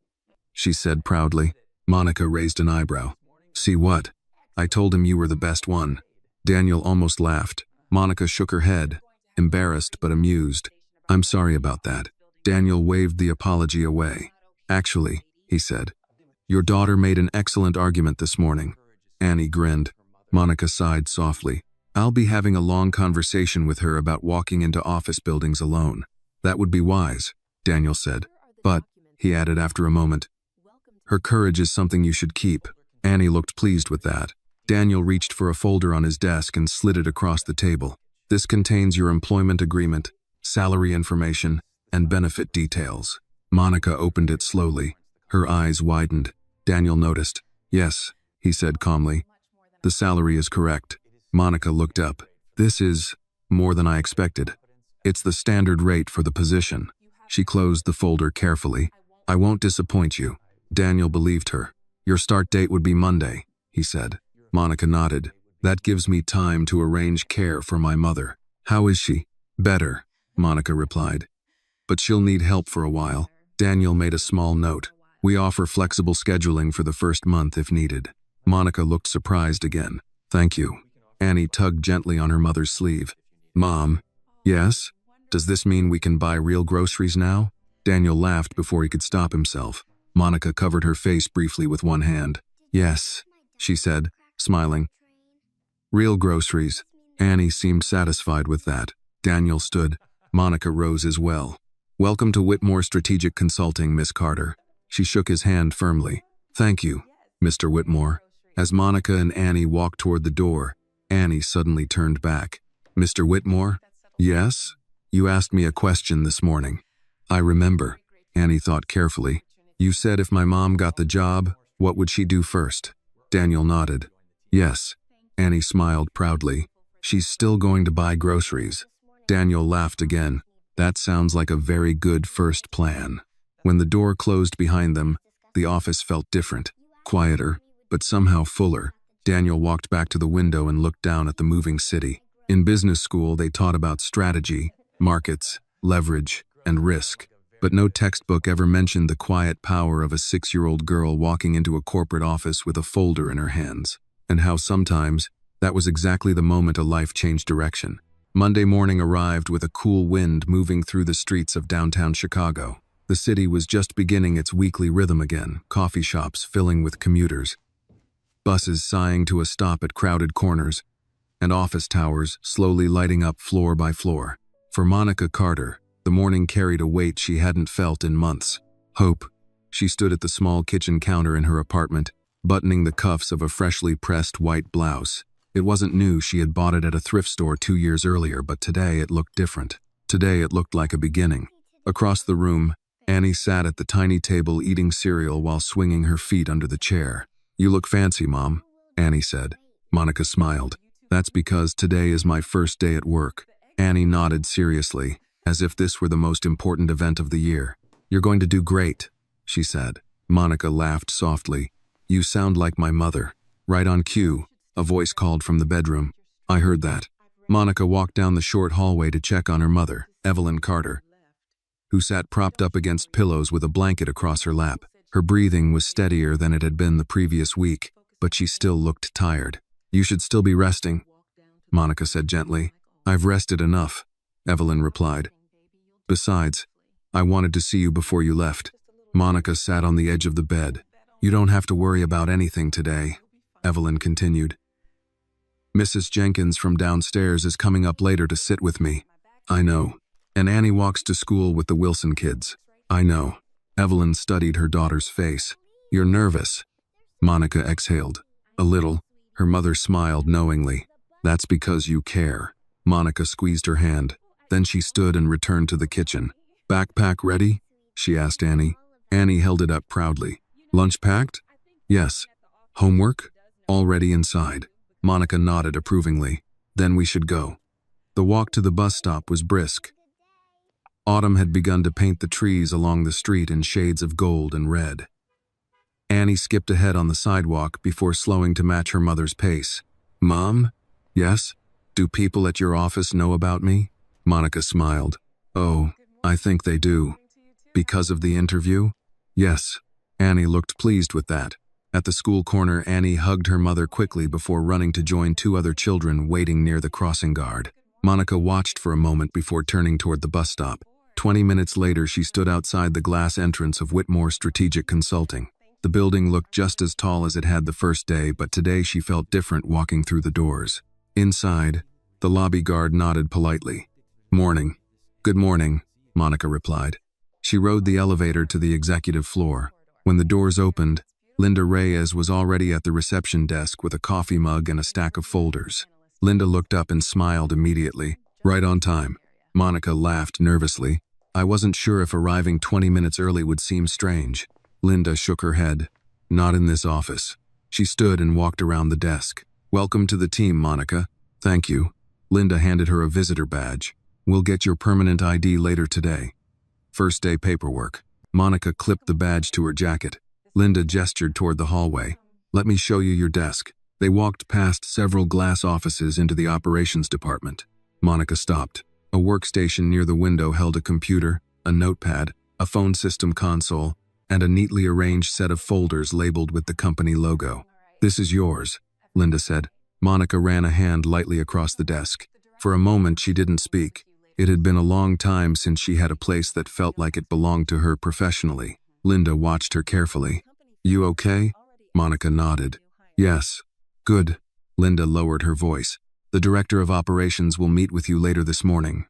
She said proudly. Monica raised an eyebrow. See what? I told him you were the best one. Daniel almost laughed. Monica shook her head, embarrassed but amused. I'm sorry about that. Daniel waved the apology away. Actually, he said, your daughter made an excellent argument this morning. Annie grinned. Monica sighed softly. I'll be having a long conversation with her about walking into office buildings alone. That would be wise, Daniel said. But, he added after a moment, her courage is something you should keep. Annie looked pleased with that. Daniel reached for a folder on his desk and slid it across the table. This contains your employment agreement, salary information, and benefit details. Monica opened it slowly. Her eyes widened. Daniel noticed. Yes, he said calmly. The salary is correct. Monica looked up. This is more than I expected. It's the standard rate for the position. She closed the folder carefully. I won't disappoint you. Daniel believed her. Your start date would be Monday, he said. Monica nodded. That gives me time to arrange care for my mother. How is she? Better, Monica replied. But she'll need help for a while. Daniel made a small note. We offer flexible scheduling for the first month if needed. Monica looked surprised again. Thank you. Annie tugged gently on her mother's sleeve. Mom. Yes? Does this mean we can buy real groceries now? Daniel laughed before he could stop himself. Monica covered her face briefly with one hand. Yes, she said, smiling. Real groceries. Annie seemed satisfied with that. Daniel stood. Monica rose as well. Welcome to Whitmore Strategic Consulting, Miss Carter. She shook his hand firmly. Thank you, Mr. Whitmore. As Monica and Annie walked toward the door, Annie suddenly turned back. Mr. Whitmore? Yes? You asked me a question this morning. I remember. Annie thought carefully. You said if my mom got the job, what would she do first? Daniel nodded. Yes. Annie smiled proudly. She's still going to buy groceries. Daniel laughed again. That sounds like a very good first plan. When the door closed behind them, the office felt different, quieter, but somehow fuller. Daniel walked back to the window and looked down at the moving city. In business school, they taught about strategy, markets, leverage, and risk. But no textbook ever mentioned the quiet power of a 6-year-old girl walking into a corporate office with a folder in her hands, and how sometimes that was exactly the moment a life changed direction. Monday morning arrived with a cool wind moving through the streets of downtown Chicago. The city was just beginning its weekly rhythm again, coffee shops filling with commuters, buses sighing to a stop at crowded corners, and office towers slowly lighting up floor by floor. For Monica Carter, the morning carried a weight she hadn't felt in months. Hope. She stood at the small kitchen counter in her apartment, buttoning the cuffs of a freshly pressed white blouse. It wasn't new, she had bought it at a thrift store 2 years earlier, but today it looked different. Today it looked like a beginning. Across the room, Annie sat at the tiny table eating cereal while swinging her feet under the chair. You look fancy, Mom, Annie said. Monica smiled. That's because today is my first day at work. Annie nodded seriously, as if this were the most important event of the year. You're going to do great, she said. Monica laughed softly. You sound like my mother. Right on cue, a voice called from the bedroom. I heard that. Monica walked down the short hallway to check on her mother, Evelyn Carter, who sat propped up against pillows with a blanket across her lap. Her breathing was steadier than it had been the previous week, but she still looked tired. You should still be resting, Monica said gently. I've rested enough, Evelyn replied. Besides, I wanted to see you before you left. Monica sat on the edge of the bed. You don't have to worry about anything today, Evelyn continued. Mrs. Jenkins from downstairs is coming up later to sit with me. I know. And Annie walks to school with the Wilson kids. I know. Evelyn studied her daughter's face. You're nervous. Monica exhaled. A little. Her mother smiled knowingly. That's because you care. Monica squeezed her hand. Then she stood and returned to the kitchen. Backpack ready? She asked Annie. Annie held it up proudly. Lunch packed? Yes. Homework? Already inside. Monica nodded approvingly. Then we should go. The walk to the bus stop was brisk. Autumn had begun to paint the trees along the street in shades of gold and red. Annie skipped ahead on the sidewalk before slowing to match her mother's pace. Mom? Yes? Do people at your office know about me? Monica smiled. Oh, I think they do. Because of the interview? Yes. Annie looked pleased with that. At the school corner, Annie hugged her mother quickly before running to join 2 other children waiting near the crossing guard. Monica watched for a moment before turning toward the bus stop. 20 minutes later, she stood outside the glass entrance of Whitmore Strategic Consulting. The building looked just as tall as it had the first day, but today she felt different walking through the doors. Inside, the lobby guard nodded politely. Morning. Good morning, Monica replied. She rode the elevator to the executive floor. When the doors opened, Linda Reyes was already at the reception desk with a coffee mug and a stack of folders. Linda looked up and smiled immediately. Right on time. Monica laughed nervously. I wasn't sure if arriving 20 minutes early would seem strange. Linda shook her head. Not in this office. She stood and walked around the desk. Welcome to the team, Monica. Thank you. Linda handed her a visitor badge. We'll get your permanent ID later today. First day paperwork. Monica clipped the badge to her jacket. Linda gestured toward the hallway. Let me show you your desk. They walked past several glass offices into the operations department. Monica stopped. A workstation near the window held a computer, a notepad, a phone system console, and a neatly arranged set of folders labeled with the company logo. This is yours, Linda said. Monica ran a hand lightly across the desk. For a moment, she didn't speak. It had been a long time since she had a place that felt like it belonged to her professionally. Linda watched her carefully. You okay? Monica nodded. Yes. Good. Linda lowered her voice. The director of operations will meet with you later this morning.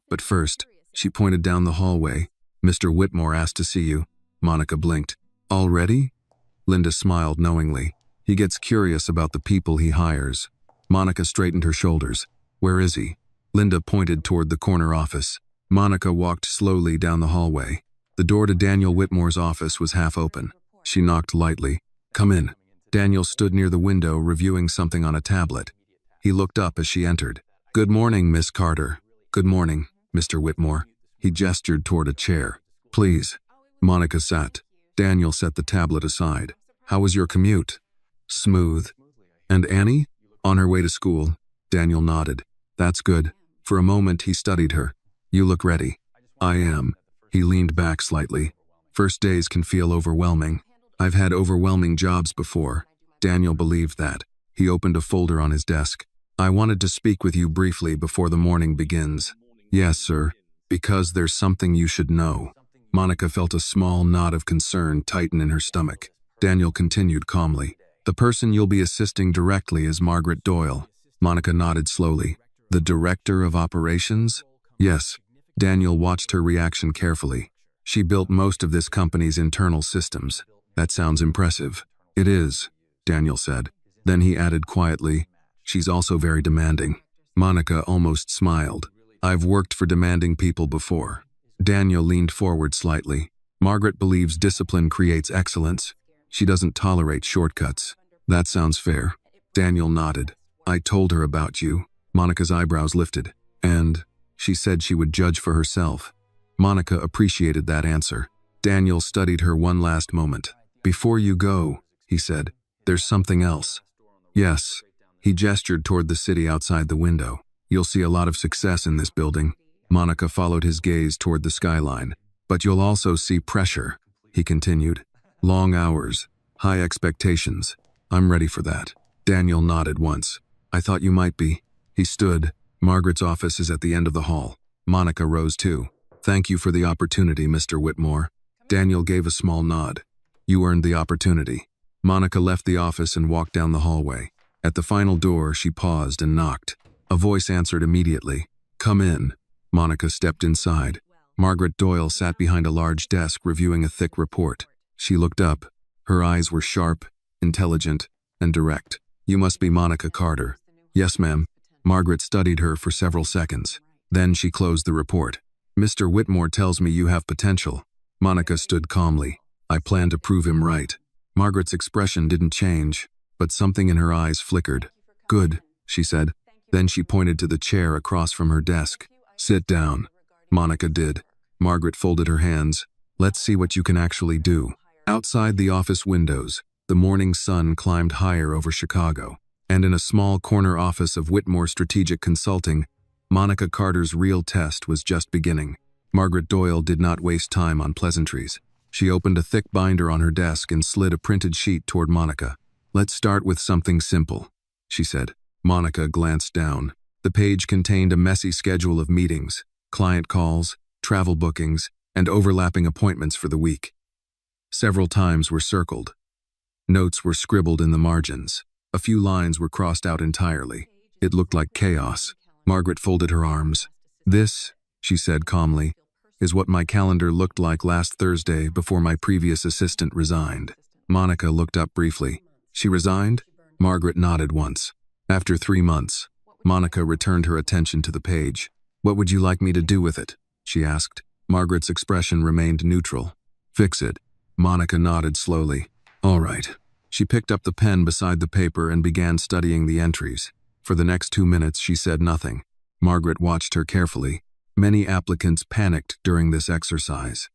But first, she pointed down the hallway. Mr. Whitmore asked to see you. Monica blinked. Already? Linda smiled knowingly. He gets curious about the people he hires. Monica straightened her shoulders. Where is he? Linda pointed toward the corner office. Monica walked slowly down the hallway. The door to Daniel Whitmore's office was half open. She knocked lightly. "Come in." Daniel stood near the window, reviewing something on a tablet. He looked up as she entered. "Good morning, Miss Carter." "Good morning, Mr. Whitmore." He gestured toward a chair. "Please." Monica sat. Daniel set the tablet aside. "How was your commute?" "Smooth." "And Annie?" "On her way to school." Daniel nodded. "That's good." For a moment he studied her. "You look ready." "I am." He leaned back slightly. "First days can feel overwhelming. I've had overwhelming jobs before." Daniel believed that. He opened a folder on his desk. "I wanted to speak with you briefly before the morning begins." "Yes, sir. Because there's something you should know." Monica felt a small knot of concern tighten in her stomach. Daniel continued calmly. "The person you'll be assisting directly is Margaret Doyle." Monica nodded slowly. "The director of operations?" "Yes." Daniel watched her reaction carefully. "She built most of this company's internal systems." "That sounds impressive." "It is," Daniel said. Then he added quietly, "She's also very demanding." Monica almost smiled. "I've worked for demanding people before." Daniel leaned forward slightly. "Margaret believes discipline creates excellence. She doesn't tolerate shortcuts." "That sounds fair." Daniel nodded. "I told her about you." Monica's eyebrows lifted. "And she said she would judge for herself." Monica appreciated that answer. Daniel studied her one last moment. "Before you go," he said, "there's something else." "Yes." He gestured toward the city outside the window. "You'll see a lot of success in this building." Monica followed his gaze toward the skyline. "But you'll also see pressure," he continued. "Long hours, high expectations. I'm ready for that." Daniel nodded once. "I thought you might be." He stood. "Margaret's office is at the end of the hall." Monica rose too. "Thank you for the opportunity, Mr. Whitmore." Daniel gave a small nod. "You earned the opportunity." Monica left the office and walked down the hallway. At the final door, she paused and knocked. A voice answered immediately. "Come in." Monica stepped inside. Margaret Doyle sat behind a large desk reviewing a thick report. She looked up. Her eyes were sharp, intelligent, and direct. "You must be Monica Carter." "Yes, ma'am." Margaret studied her for several seconds. Then she closed the report. "Mr. Whitmore tells me you have potential." Monica stood calmly. "I plan to prove him right." Margaret's expression didn't change, but something in her eyes flickered. "Good," she said. Then she pointed to the chair across from her desk. "Sit down." Monica did. Margaret folded her hands. "Let's see what you can actually do." Outside the office windows, the morning sun climbed higher over Chicago, and in a small corner office of Whitmore Strategic Consulting, Monica Carter's real test was just beginning. Margaret Doyle did not waste time on pleasantries. She opened a thick binder on her desk and slid a printed sheet toward Monica. "Let's start with something simple," she said. Monica glanced down. The page contained a messy schedule of meetings, client calls, travel bookings, and overlapping appointments for the week. Several times were circled. Notes were scribbled in the margins. A few lines were crossed out entirely. It looked like chaos. Margaret folded her arms. "This," she said calmly, "is what my calendar looked like last Thursday before my previous assistant resigned." Monica looked up briefly. "She resigned?" Margaret nodded once. After 3 months, Monica returned her attention to the page. "What would you like me to do with it?" she asked. Margaret's expression remained neutral. "Fix it." Monica nodded slowly. "All right." She picked up the pen beside the paper and began studying the entries. For the next 2 minutes, she said nothing. Margaret watched her carefully. Many applicants panicked during this exercise.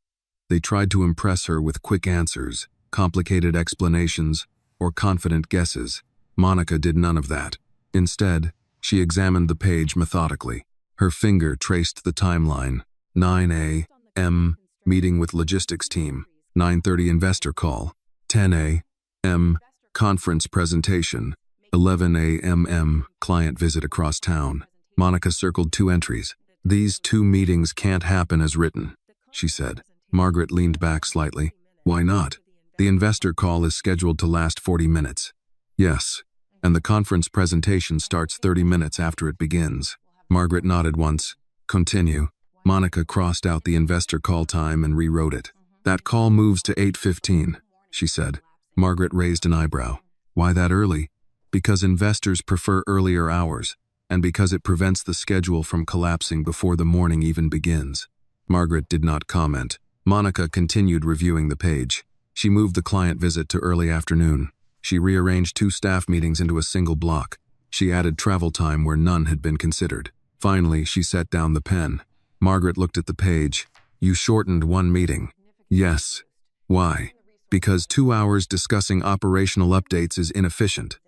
They tried to impress her with quick answers, complicated explanations, or confident guesses. Monica did none of that. Instead, she examined the page methodically. Her finger traced the timeline. 9 a.m. meeting with logistics team. 9:30 investor call. 10 a.m. conference presentation. 11 a.m. client visit across town. Monica circled 2 entries. "These 2 meetings can't happen as written," she said. Margaret leaned back slightly. "Why not?" "The investor call is scheduled to last 40 minutes. "Yes, and the conference presentation starts 30 minutes after it begins." Margaret nodded once. "Continue." Monica crossed out the investor call time and rewrote it. "That call moves to 8:15, she said. Margaret raised an eyebrow. "Why that early?" "Because investors prefer earlier hours." and because it prevents the schedule from collapsing before the morning even begins. Margaret did not comment. Monica continued reviewing the page. She moved the client visit to early afternoon. She rearranged 2 staff meetings into a single block. She added travel time where none had been considered. Finally, she set down the pen. Margaret looked at the page. You shortened 1 meeting. Yes. Why? Because 2 hours discussing operational updates is inefficient,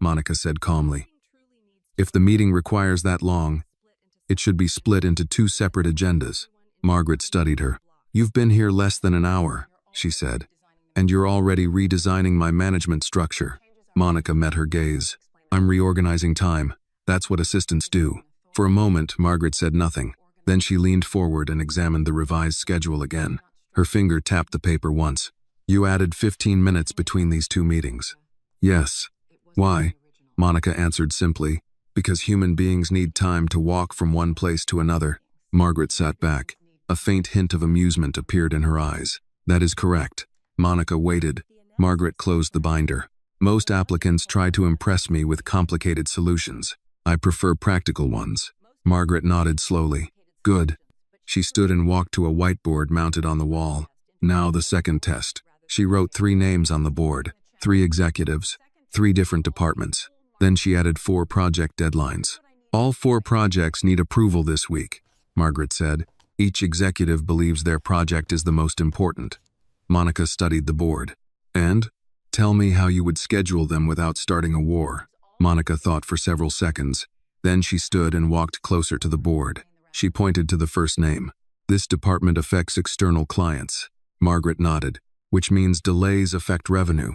Monica said calmly. If the meeting requires that long, it should be split into 2 separate agendas. Margaret studied her. You've been here less than an hour, she said, and you're already redesigning my management structure. Monica met her gaze. I'm reorganizing time. That's what assistants do. For a moment, Margaret said nothing. Then she leaned forward and examined the revised schedule again. Her finger tapped the paper once. You added 15 minutes between these 2 meetings. Yes. Why? Monica answered simply, because human beings need time to walk from one place to another. Margaret sat back. A faint hint of amusement appeared in her eyes. That is correct. Monica waited. Margaret closed the binder. Most applicants try to impress me with complicated solutions. I prefer practical ones. Margaret nodded slowly. Good. She stood and walked to a whiteboard mounted on the wall. Now the second test. She wrote 3 names on the board, 3 executives, 3 different departments. Then she added 4 project deadlines. All 4 projects need approval this week, Margaret said. Each executive believes their project is the most important. Monica studied the board. And? Tell me how you would schedule them without starting a war. Monica thought for several seconds. Then she stood and walked closer to the board. She pointed to the first name. This department affects external clients. Margaret nodded, which means delays affect revenue.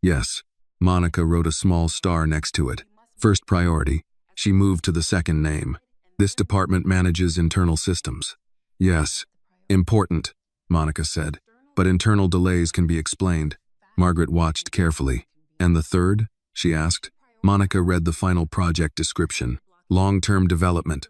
Yes. Monica wrote a small star next to it. First priority. She moved to the second name. This department manages internal systems. Yes. Important, Monica said. But internal delays can be explained. Margaret watched carefully. And the third? She asked. Monica read the final project description. Long-term development.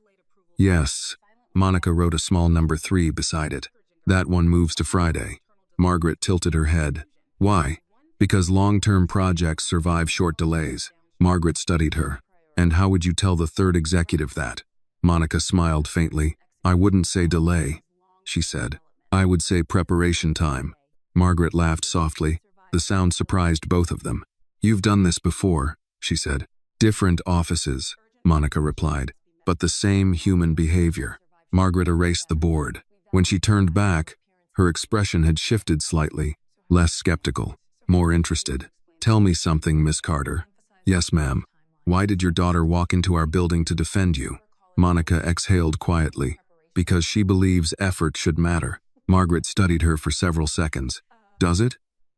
Yes. Monica wrote a small number 3 beside it. That one moves to Friday. Margaret tilted her head. Why? Because long-term projects survive short delays. Margaret studied her. And how would you tell the third executive that? Monica smiled faintly. I wouldn't say delay, she said. I would say preparation time. Margaret laughed softly. The sound surprised both of them. You've done this before, she said. Different offices, Monica replied, but the same human behavior. Margaret erased the board. When she turned back, her expression had shifted slightly, less skeptical, more interested. Tell me something, Miss Carter. Yes, ma'am. Why did your daughter walk into our building to defend you? Monica exhaled quietly. Because she believes effort should matter. Margaret studied her for several seconds. Does it?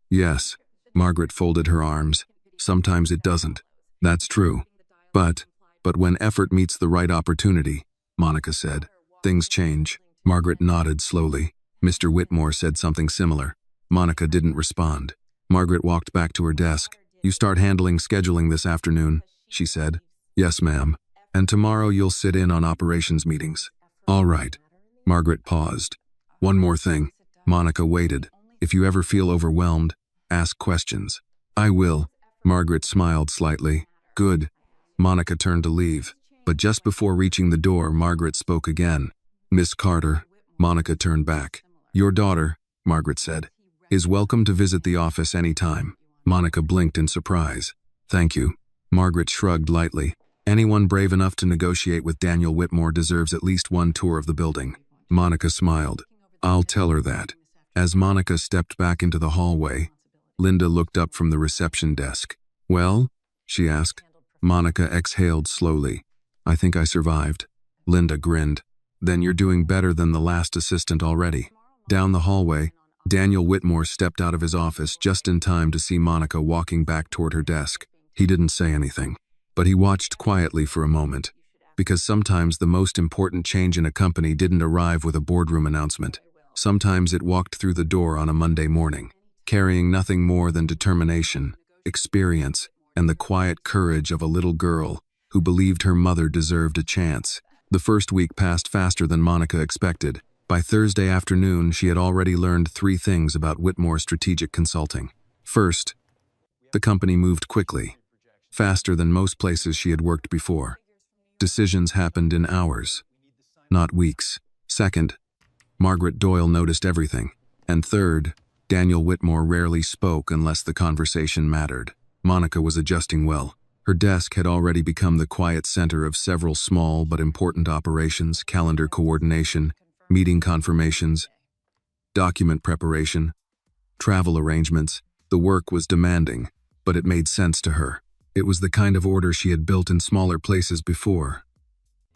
Yes. Margaret folded her arms. Sometimes it doesn't. That's true. But when effort meets the right opportunity, Monica said, things change. Margaret nodded slowly. Mr. Whitmore said something similar. Monica didn't respond. Margaret walked back to her desk. You start handling scheduling this afternoon, she said. Yes, ma'am. And tomorrow you'll sit in on operations meetings. All right. Margaret paused. One more thing. Monica waited. If you ever feel overwhelmed, ask questions. I will. Margaret smiled slightly. Good. Monica turned to leave. But just before reaching the door, Margaret spoke again. Miss Carter. Monica turned back. Your daughter, Margaret said, is welcome to visit the office anytime. Monica blinked in surprise. Thank you. Margaret shrugged lightly. Anyone brave enough to negotiate with Daniel Whitmore deserves at least one tour of the building. Monica smiled. I'll tell her that. As Monica stepped back into the hallway, Linda looked up from the reception desk. Well? She asked. Monica exhaled slowly. I think I survived. Linda grinned. Then you're doing better than the last assistant already. Down the hallway, Daniel Whitmore stepped out of his office just in time to see Monica walking back toward her desk. He didn't say anything, but he watched quietly for a moment, because sometimes the most important change in a company didn't arrive with a boardroom announcement. Sometimes it walked through the door on a Monday morning, carrying nothing more than determination, experience, and the quiet courage of a little girl who believed her mother deserved a chance. The first week passed faster than Monica expected. By Thursday afternoon, she had already learned 3 things about Whitmore Strategic Consulting. First, the company moved quickly, faster than most places she had worked before. Decisions happened in hours, not weeks. Second, Margaret Doyle noticed everything. And third, Daniel Whitmore rarely spoke unless the conversation mattered. Monica was adjusting well. Her desk had already become the quiet center of several small but important operations: calendar coordination, meeting confirmations, document preparation, travel arrangements. The work was demanding, but it made sense to her. It was the kind of order she had built in smaller places before.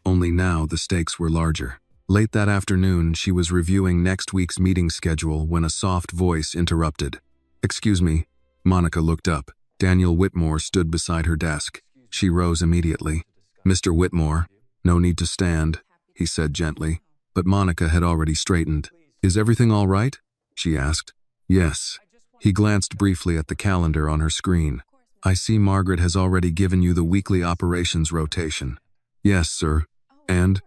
Only now the stakes were larger. Late that afternoon, she was reviewing next week's meeting schedule when a soft voice interrupted. "Excuse me." Monica looked up. Daniel Whitmore stood beside her desk. She rose immediately. "Mr. Whitmore, no need to stand," he said gently. But Monica had already straightened. "Is everything all right?" she asked. "Yes." He glanced briefly at the calendar on her screen. "I see Margaret has already given you the weekly operations rotation." "Yes, sir." "And?"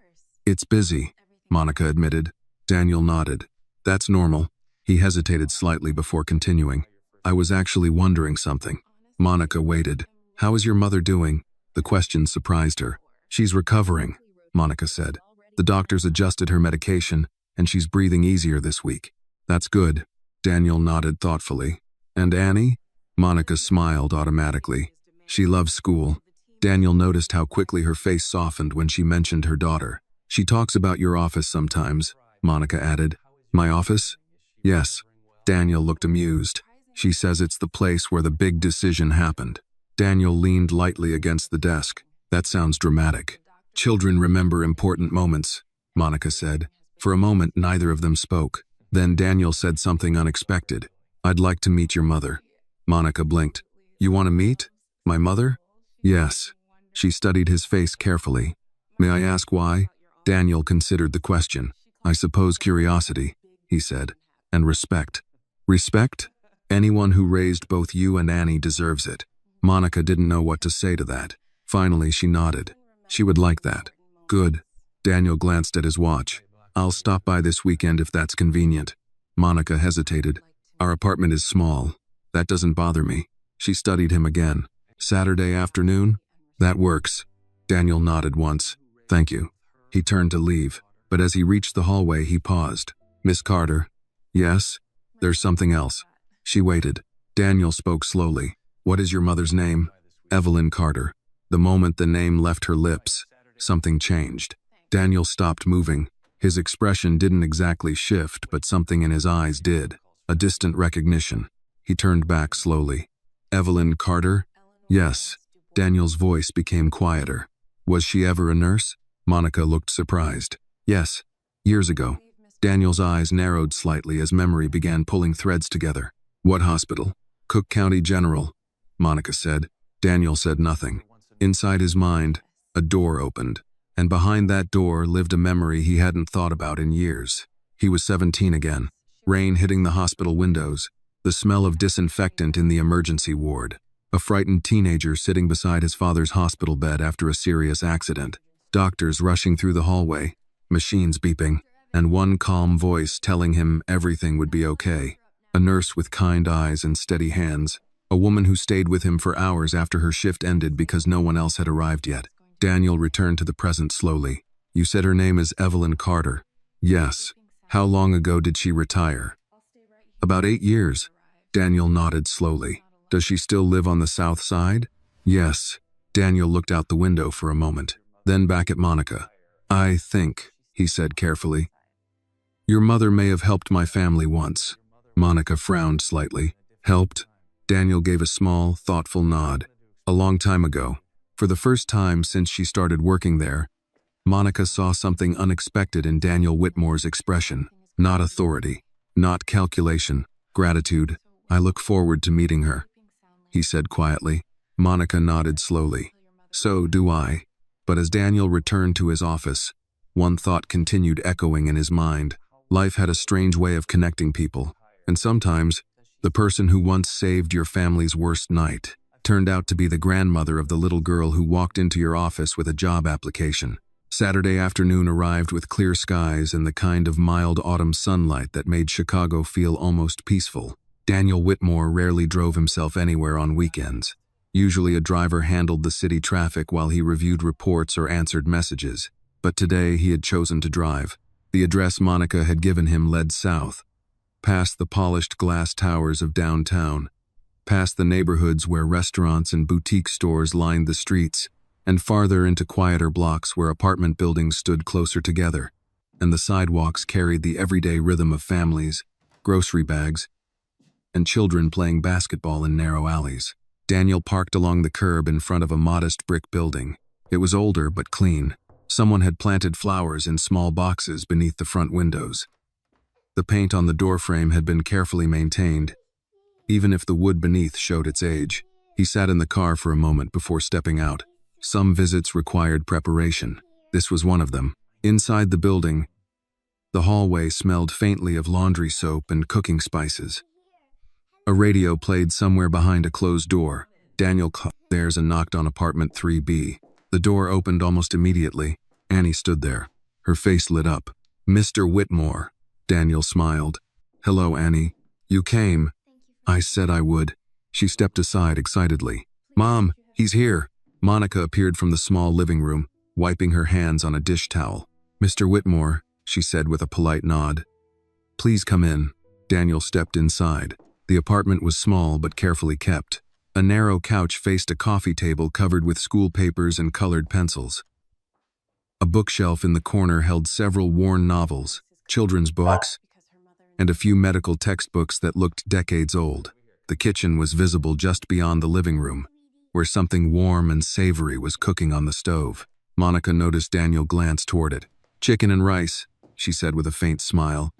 "It's busy," Monica admitted. Daniel nodded. "That's normal." He hesitated slightly before continuing. "I was actually wondering something." Monica waited. "How is your mother doing?" The question surprised her. "She's recovering," Monica said. "The doctors adjusted her medication, and she's breathing easier this week." "That's good." Daniel nodded thoughtfully. "And Annie?" Monica smiled automatically. "She loves school." Daniel noticed how quickly her face softened when she mentioned her daughter. "She talks about your office sometimes," Monica added. "My office?" "Yes." Daniel looked amused. "She says it's the place where the big decision happened." Daniel leaned lightly against the desk. "That sounds dramatic." "Children remember important moments," Monica said. For a moment, neither of them spoke. Then Daniel said something unexpected. "I'd like to meet your mother." Monica blinked. "You want to meet? My mother?" "Yes." She studied his face carefully. "May I ask why?" Daniel considered the question. "I suppose curiosity," he said. "And respect." "Respect? Anyone who raised both you and Annie deserves it." Monica didn't know what to say to that. Finally, she nodded. She would like that. "Good." Daniel glanced at his watch. "I'll stop by this weekend if that's convenient." Monica hesitated. "Our apartment is small. That doesn't bother me." She studied him again. "Saturday afternoon?" "That works." Daniel nodded once. "Thank you." He turned to leave, but as he reached the hallway, he paused. "Miss Carter?" "Yes?" "There's something else." She waited. Daniel spoke slowly. "What is your mother's name?" "Evelyn Carter." The moment the name left her lips, something changed. Daniel stopped moving. His expression didn't exactly shift, but something in his eyes did. A distant recognition. He turned back slowly. "Evelyn Carter?" "Yes." Daniel's voice became quieter. "Was she ever a nurse?" Monica looked surprised. "Yes. Years ago." Daniel's eyes narrowed slightly as memory began pulling threads together. "What hospital?" "Cook County General," Monica said. Daniel said nothing. Inside his mind, a door opened, and behind that door lived a memory he hadn't thought about in years. He was 17 again. Rain hitting the hospital windows, the smell of disinfectant in the emergency ward, a frightened teenager sitting beside his father's hospital bed after a serious accident, doctors rushing through the hallway, machines beeping, and one calm voice telling him everything would be okay. A nurse with kind eyes and steady hands, a woman who stayed with him for hours after her shift ended because no one else had arrived yet. Daniel returned to the present slowly. "You said her name is Evelyn Carter." "Yes." "How long ago did she retire?" "About 8 years." Daniel nodded slowly. "Does she still live on the south side?" "Yes." Daniel looked out the window for a moment, then back at Monica. "I think," he said carefully, "your mother may have helped my family once." Monica frowned slightly. "Helped?" Daniel gave a small, thoughtful nod. "A long time ago." For the first time since she started working there, Monica saw something unexpected in Daniel Whitmore's expression. Not authority, not calculation, gratitude. "I look forward to meeting her," he said quietly. Monica nodded slowly. "So do I." But as Daniel returned to his office, one thought continued echoing in his mind. Life had a strange way of connecting people, and sometimes, the person who once saved your family's worst night turned out to be the grandmother of the little girl who walked into your office with a job application. Saturday afternoon arrived with clear skies and the kind of mild autumn sunlight that made Chicago feel almost peaceful. Daniel Whitmore rarely drove himself anywhere on weekends. Usually a driver handled the city traffic while he reviewed reports or answered messages, but today he had chosen to drive. The address Monica had given him led south, past the polished glass towers of downtown, past the neighborhoods where restaurants and boutique stores lined the streets, and farther into quieter blocks where apartment buildings stood closer together, and the sidewalks carried the everyday rhythm of families, grocery bags, and children playing basketball in narrow alleys. Daniel parked along the curb in front of a modest brick building. It was older but clean. Someone had planted flowers in small boxes beneath the front windows. The paint on the doorframe had been carefully maintained, even if the wood beneath showed its age. He sat in the car for a moment before stepping out. Some visits required preparation. This was one of them. Inside the building, the hallway smelled faintly of laundry soap and cooking spices. A radio played somewhere behind a closed door. Daniel caught theirs and knocked on apartment 3B. The door opened almost immediately. Annie stood there. Her face lit up. "Mr. Whitmore." Daniel smiled. "Hello, Annie. You came." "I said I would." She stepped aside excitedly. "Mom, he's here." Monica appeared from the small living room, wiping her hands on a dish towel. "Mr. Whitmore," she said with a polite nod. "Please come in." Daniel stepped inside. The apartment was small but carefully kept. A narrow couch faced a coffee table covered with school papers and colored pencils. A bookshelf in the corner held several worn novels, children's books, and a few medical textbooks that looked decades old. The kitchen was visible just beyond the living room, where something warm and savory was cooking on the stove. Monica noticed Daniel glance toward it. "Chicken and rice," she said with a faint smile.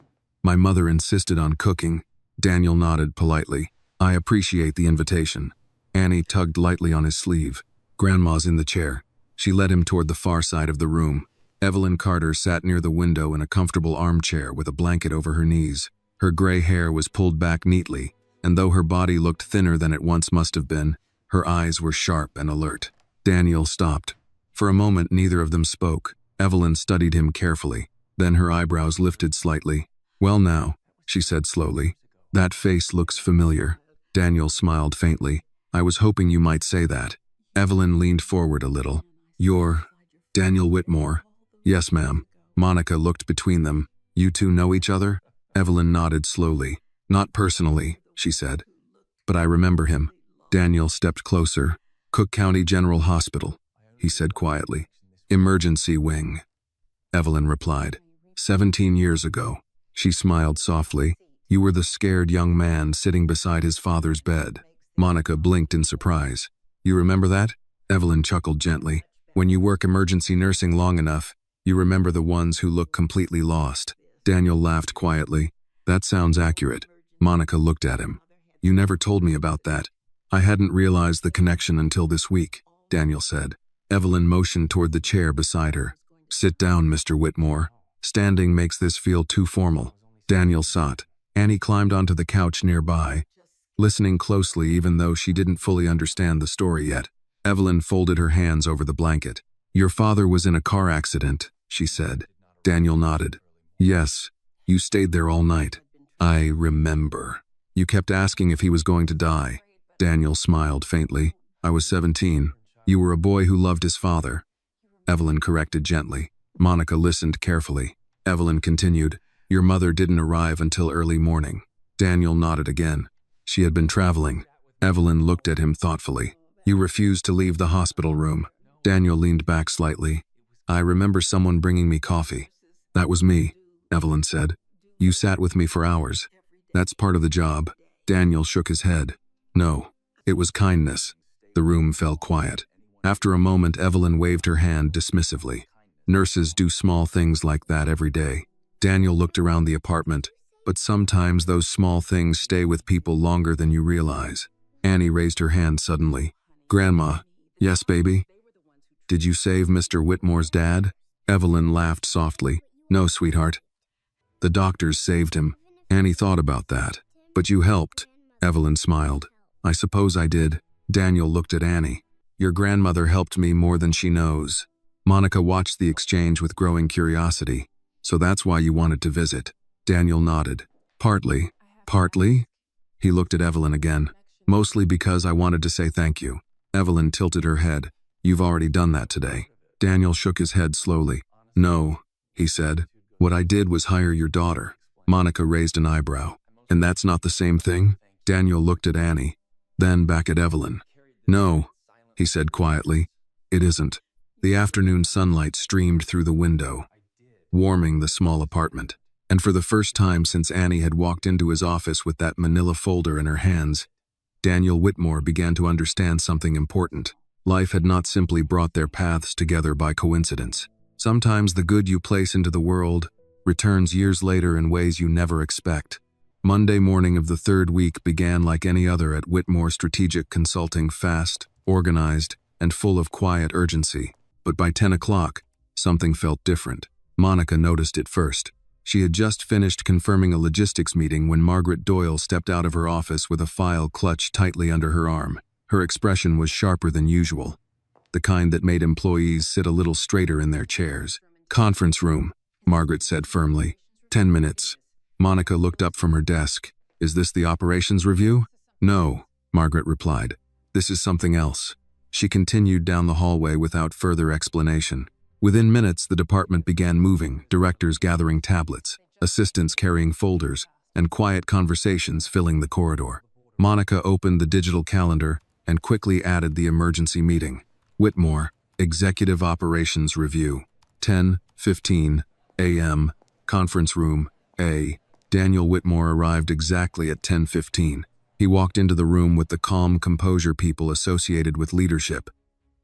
"My mother insisted on cooking." Daniel nodded politely. "I appreciate the invitation." Annie tugged lightly on his sleeve. "Grandma's in the chair." She led him toward the far side of the room. Evelyn Carter sat near the window in a comfortable armchair with a blanket over her knees. Her gray hair was pulled back neatly, and though her body looked thinner than it once must have been, her eyes were sharp and alert. Daniel stopped. For a moment, neither of them spoke. Evelyn studied him carefully. Then her eyebrows lifted slightly. "Well now," she said slowly. "That face looks familiar." Daniel smiled faintly. "I was hoping you might say that." Evelyn leaned forward a little. "You're Daniel Whitmore?" "Yes, ma'am." Monica looked between them. "You two know each other?" Evelyn nodded slowly. "Not personally," she said, "but I remember him." Daniel stepped closer. "Cook County General Hospital," he said quietly. "Emergency wing," Evelyn replied. 17 years ago." She smiled softly. "You were the scared young man sitting beside his father's bed." Monica blinked in surprise. "You remember that?" Evelyn chuckled gently. "When you work emergency nursing long enough, you remember the ones who look completely lost." Daniel laughed quietly. "That sounds accurate." Monica looked at him. "You never told me about that." "I hadn't realized the connection until this week," Daniel said. Evelyn motioned toward the chair beside her. "Sit down, Mr. Whitmore. Standing makes this feel too formal." Daniel sat. Annie climbed onto the couch nearby, listening closely even though she didn't fully understand the story yet. Evelyn folded her hands over the blanket. "Your father was in a car accident," she said. Daniel nodded. "Yes, you stayed there all night." "I remember. You kept asking if he was going to die." Daniel smiled faintly. "I was 17. You were a boy who loved his father," Evelyn corrected gently. Monica listened carefully. Evelyn continued. "Your mother didn't arrive until early morning." Daniel nodded again. "She had been traveling." Evelyn looked at him thoughtfully. "You refused to leave the hospital room." Daniel leaned back slightly. "I remember someone bringing me coffee." "That was me," Evelyn said. "You sat with me for hours. That's part of the job." Daniel shook his head. "No, it was kindness." The room fell quiet. After a moment, Evelyn waved her hand dismissively. "Nurses do small things like that every day." Daniel looked around the apartment, but sometimes those small things stay with people longer than you realize. Annie raised her hand suddenly. "Grandma." "Yes, baby?" "Did you save Mr. Whitmore's dad?" Evelyn laughed softly. "No, sweetheart. The doctors saved him." Annie thought about that. "But you helped." Evelyn smiled. "I suppose I did." Daniel looked at Annie. "Your grandmother helped me more than she knows." Monica watched the exchange with growing curiosity. "So that's why you wanted to visit?" Daniel nodded. "Partly?" He looked at Evelyn again. "Mostly because I wanted to say thank you." Evelyn tilted her head. You've already done that today. Daniel shook his head slowly. No, he said. What I did was hire your daughter. Monica raised an eyebrow. And that's not the same thing? Daniel looked at Annie, then back at Evelyn. No, he said quietly. It isn't. The afternoon sunlight streamed through the window, warming the small apartment. And for the first time since Annie had walked into his office with that manila folder in her hands, Daniel Whitmore began to understand something important. Life had not simply brought their paths together by coincidence. Sometimes the good you place into the world returns years later in ways you never expect. Monday morning of the third week began like any other at Whitmore Strategic Consulting, fast, organized, and full of quiet urgency. But by 10 o'clock, something felt different. Monica noticed it first. She had just finished confirming a logistics meeting when Margaret Doyle stepped out of her office with a file clutched tightly under her arm. Her expression was sharper than usual, the kind that made employees sit a little straighter in their chairs. Conference room, Margaret said firmly. 10 minutes. Monica looked up from her desk. Is this the operations review? No, Margaret replied. This is something else. She continued down the hallway without further explanation. Within minutes, the department began moving, directors gathering tablets, assistants carrying folders, and quiet conversations filling the corridor. Monica opened the digital calendar and quickly added the emergency meeting. Whitmore, Executive Operations Review, 10:15 a.m., Conference Room A. Daniel Whitmore arrived exactly at 10:15. He walked into the room with the calm composure people associated with leadership.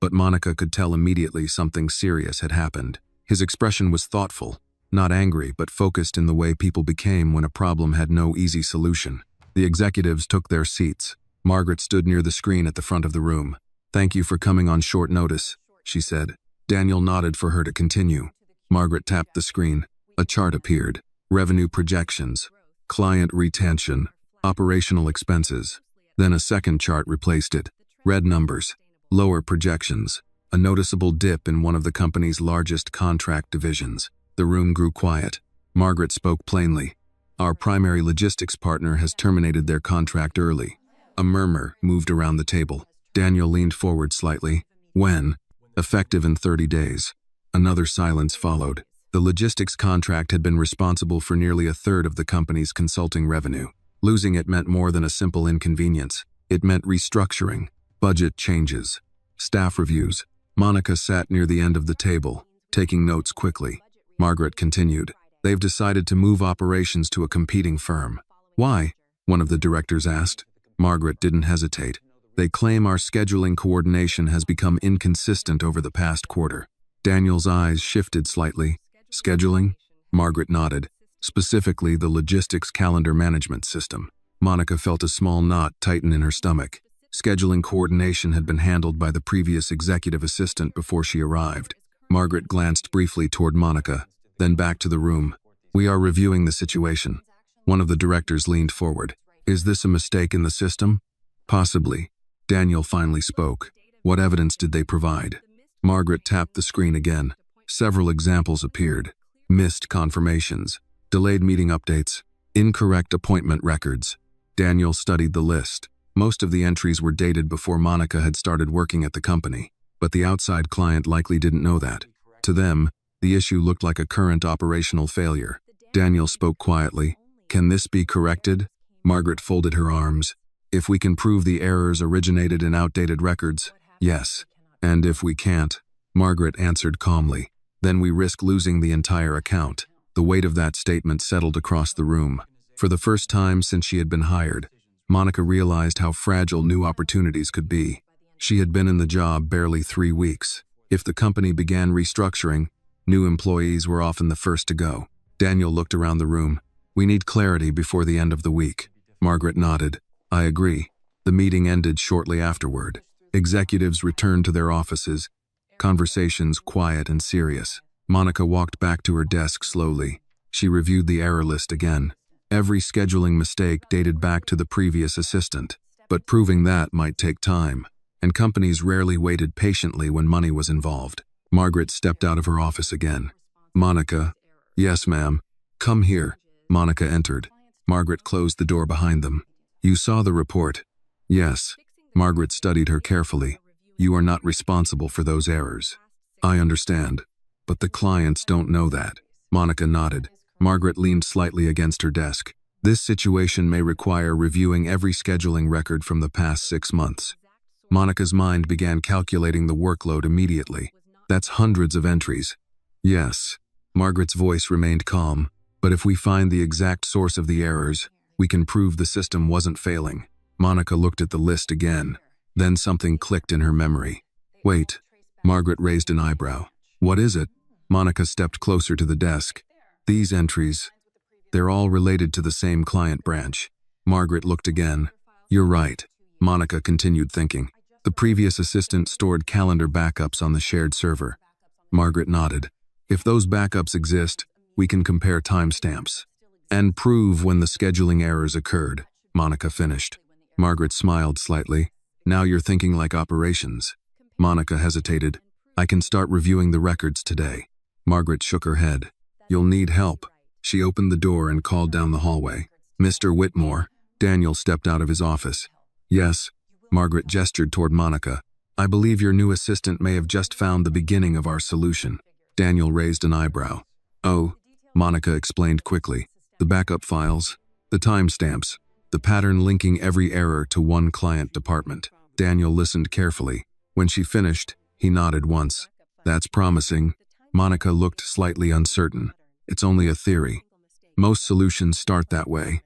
But Monica could tell immediately something serious had happened. His expression was thoughtful, not angry, but focused in the way people became when a problem had no easy solution. The executives took their seats. Margaret stood near the screen at the front of the room. Thank you for coming on short notice, she said. Daniel nodded for her to continue. Margaret tapped the screen. A chart appeared. Revenue projections, client retention, operational expenses. Then a second chart replaced it. Red numbers, lower projections, a noticeable dip in one of the company's largest contract divisions. The room grew quiet. Margaret spoke plainly. Our primary logistics partner has terminated their contract early. A murmur moved around the table. Daniel leaned forward slightly. When? Effective in 30 days. Another silence followed. The logistics contract had been responsible for nearly a third of the company's consulting revenue. Losing it meant more than a simple inconvenience. It meant restructuring, budget changes, staff reviews. Monica sat near the end of the table, taking notes quickly. Margaret continued. They've decided to move operations to a competing firm. Why? One of the directors asked. Margaret didn't hesitate. They claim our scheduling coordination has become inconsistent over the past quarter. Daniel's eyes shifted slightly. Scheduling? Margaret nodded. Specifically, the logistics calendar management system. Monica felt a small knot tighten in her stomach. Scheduling coordination had been handled by the previous executive assistant before she arrived. Margaret glanced briefly toward Monica, then back to the room. We are reviewing the situation. One of the directors leaned forward. Is this a mistake in the system? Possibly. Daniel finally spoke. What evidence did they provide? Margaret tapped the screen again. Several examples appeared. Missed confirmations, delayed meeting updates, incorrect appointment records. Daniel studied the list. Most of the entries were dated before Monica had started working at the company, but the outside client likely didn't know that. To them, the issue looked like a current operational failure. Daniel spoke quietly. Can this be corrected? Margaret folded her arms. If we can prove the errors originated in outdated records, yes. And if we can't, Margaret answered calmly, then we risk losing the entire account. The weight of that statement settled across the room. For the first time since she had been hired, Monica realized how fragile new opportunities could be. She had been in the job barely 3 weeks. If the company began restructuring, new employees were often the first to go. Daniel looked around the room. We need clarity before the end of the week. Margaret nodded. I agree. The meeting ended shortly afterward. Executives returned to their offices, conversations quiet and serious. Monica walked back to her desk slowly. She reviewed the error list again. Every scheduling mistake dated back to the previous assistant, but proving that might take time, and companies rarely waited patiently when money was involved. Margaret stepped out of her office again. Monica. Yes, ma'am. Come here. Monica entered. Margaret closed the door behind them. You saw the report? Yes. Margaret studied her carefully. You are not responsible for those errors. I understand, but the clients don't know that. Monica nodded. Margaret leaned slightly against her desk. This situation may require reviewing every scheduling record from the past 6 months. Monica's mind began calculating the workload immediately. That's hundreds of entries. Yes. Margaret's voice remained calm. But if we find the exact source of the errors, we can prove the system wasn't failing. Monica looked at the list again. Then something clicked in her memory. Wait. Margaret raised an eyebrow. What is it? Monica stepped closer to the desk. These entries, they're all related to the same client branch. Margaret looked again. You're right. Monica continued thinking. The previous assistant stored calendar backups on the shared server. Margaret nodded. If those backups exist, we can compare timestamps and prove when the scheduling errors occurred. Monica finished. Margaret smiled slightly. Now you're thinking like operations. Monica hesitated. I can start reviewing the records today. Margaret shook her head. You'll need help. She opened the door and called down the hallway. Mr. Whitmore. Daniel stepped out of his office. Yes. Margaret gestured toward Monica. I believe your new assistant may have just found the beginning of our solution. Daniel raised an eyebrow. Oh, Monica explained quickly. The backup files, the timestamps, the pattern linking every error to one client department. Daniel listened carefully. When she finished, he nodded once. That's promising. Monica looked slightly uncertain. It's only a theory. Most solutions start that way.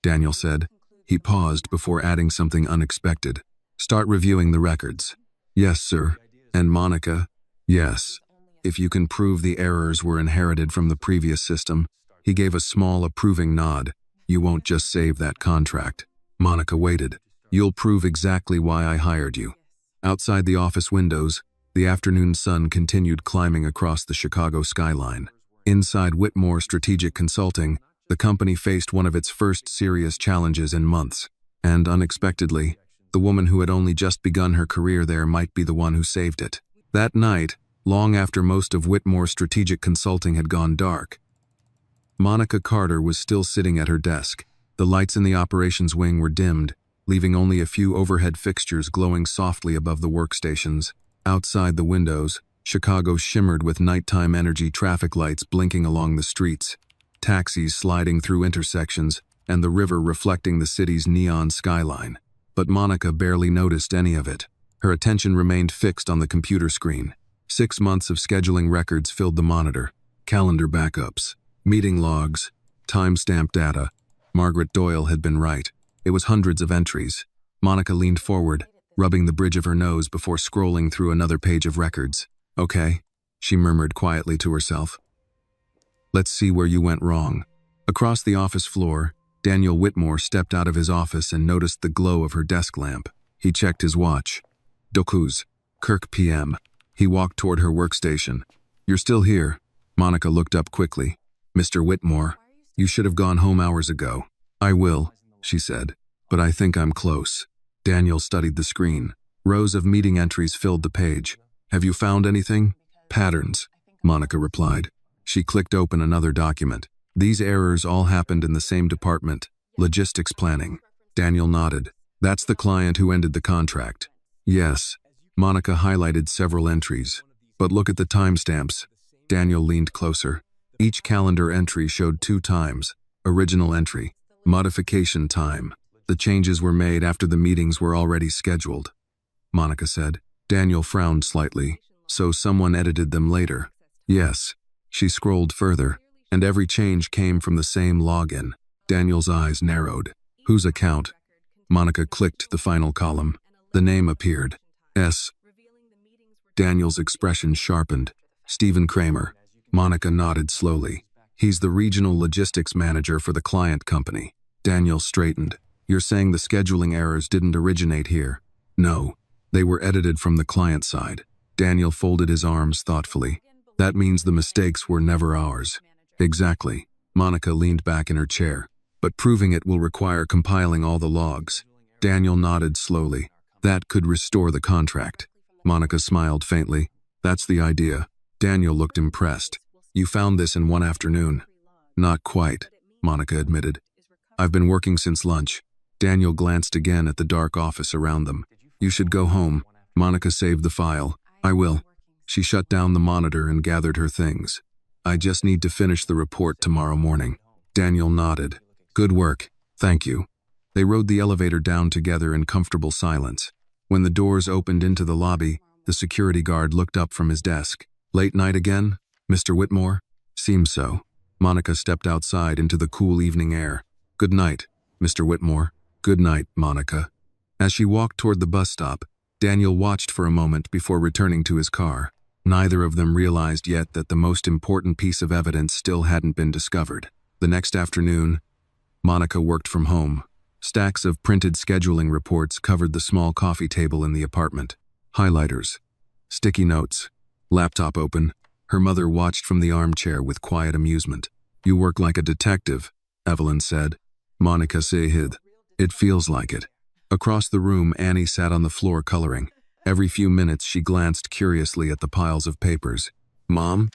Daniel said. He paused before adding something unexpected. Start reviewing the records. Yes, sir. And Monica? Yes. If you can prove the errors were inherited from the previous system. He gave a small approving nod. You won't just save that contract. Monica waited. You'll prove exactly why I hired you. Outside the office windows, the afternoon sun continued climbing across the Chicago skyline. Inside Whitmore Strategic Consulting, the company faced one of its first serious challenges in months. And unexpectedly, the woman who had only just begun her career there might be the one who saved it. That night, long after most of Whitmore Strategic Consulting had gone dark, Monica Carter was still sitting at her desk. The lights in the operations wing were dimmed, leaving only a few overhead fixtures glowing softly above the workstations. Outside the windows, Chicago shimmered with nighttime energy traffic lights blinking along the streets, taxis sliding through intersections, and the river reflecting the city's neon skyline. But Monica barely noticed any of it. Her attention remained fixed on the computer screen. 6 months of scheduling records filled the monitor. Calendar backups, meeting logs, timestamp data. Margaret Doyle had been right. It was hundreds of entries. Monica leaned forward, rubbing the bridge of her nose before scrolling through another page of records. Okay, she murmured quietly to herself. Let's see where you went wrong. Across the office floor, Daniel Whitmore stepped out of his office and noticed the glow of her desk lamp. He checked his watch. Dokuz, Kirk PM. He walked toward her workstation. You're still here. Monica looked up quickly. Mr. Whitmore, you should have gone home hours ago. I will, she said, but I think I'm close. Daniel studied the screen. Rows of meeting entries filled the page. Have you found anything? Patterns, Monica replied. She clicked open another document. These errors all happened in the same department, logistics planning. Daniel nodded. That's the client who ended the contract. Yes. Monica highlighted several entries. But look at the timestamps. Daniel leaned closer. Each calendar entry showed 2 times. Original entry. Modification time. The changes were made after the meetings were already scheduled. Monica said. Daniel frowned slightly. So someone edited them later. Yes. She scrolled further, and every change came from the same login. Daniel's eyes narrowed. Whose account? Monica clicked the final column. The name appeared. S. Daniel's expression sharpened. Stephen Kramer. Monica nodded slowly. He's the regional logistics manager for the client company. Daniel straightened. You're saying the scheduling errors didn't originate here? No. They were edited from the client side. Daniel folded his arms thoughtfully. That means the mistakes were never ours. Exactly. Monica leaned back in her chair. But proving it will require compiling all the logs. Daniel nodded slowly. That could restore the contract. Monica smiled faintly. That's the idea. Daniel looked impressed. You found this in one afternoon. Not quite, Monica admitted. I've been working since lunch. Daniel glanced again at the dark office around them. You should go home. Monica saved the file. I will. She shut down the monitor and gathered her things. I just need to finish the report tomorrow morning. Daniel nodded. Good work. Thank you. They rode the elevator down together in comfortable silence. When the doors opened into the lobby, the security guard looked up from his desk. Late night again, Mr. Whitmore? Seems so. Monica stepped outside into the cool evening air. Good night, Mr. Whitmore. Good night, Monica. As she walked toward the bus stop, Daniel watched for a moment before returning to his car. Neither of them realized yet that the most important piece of evidence still hadn't been discovered. The next afternoon, Monica worked from home. Stacks of printed scheduling reports covered the small coffee table in the apartment. Highlighters, sticky notes, laptop open. Her mother watched from the armchair with quiet amusement. You work like a detective, Evelyn said. Monica said, It feels like it. Across the room, Annie sat on the floor coloring. Every few minutes, she glanced curiously at the piles of papers. Mom?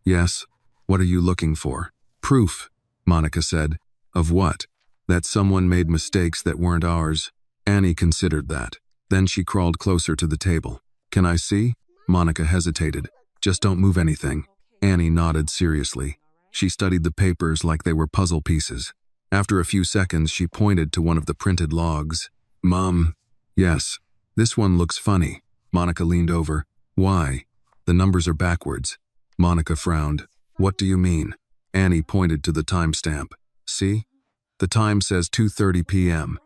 Yes? What are you looking for? Proof, Monica said. Of what? That someone made mistakes that weren't ours. Annie considered that. Then she crawled closer to the table. Can I see? Monica hesitated. Just don't move anything. Annie nodded seriously. She studied the papers like they were puzzle pieces. After a few seconds, she pointed to one of the printed logs. Mom? Yes. This one looks funny. Monica leaned over. Why? The numbers are backwards. Monica frowned. What do you mean? Annie pointed to the timestamp. See? The time says 2:30 p.m.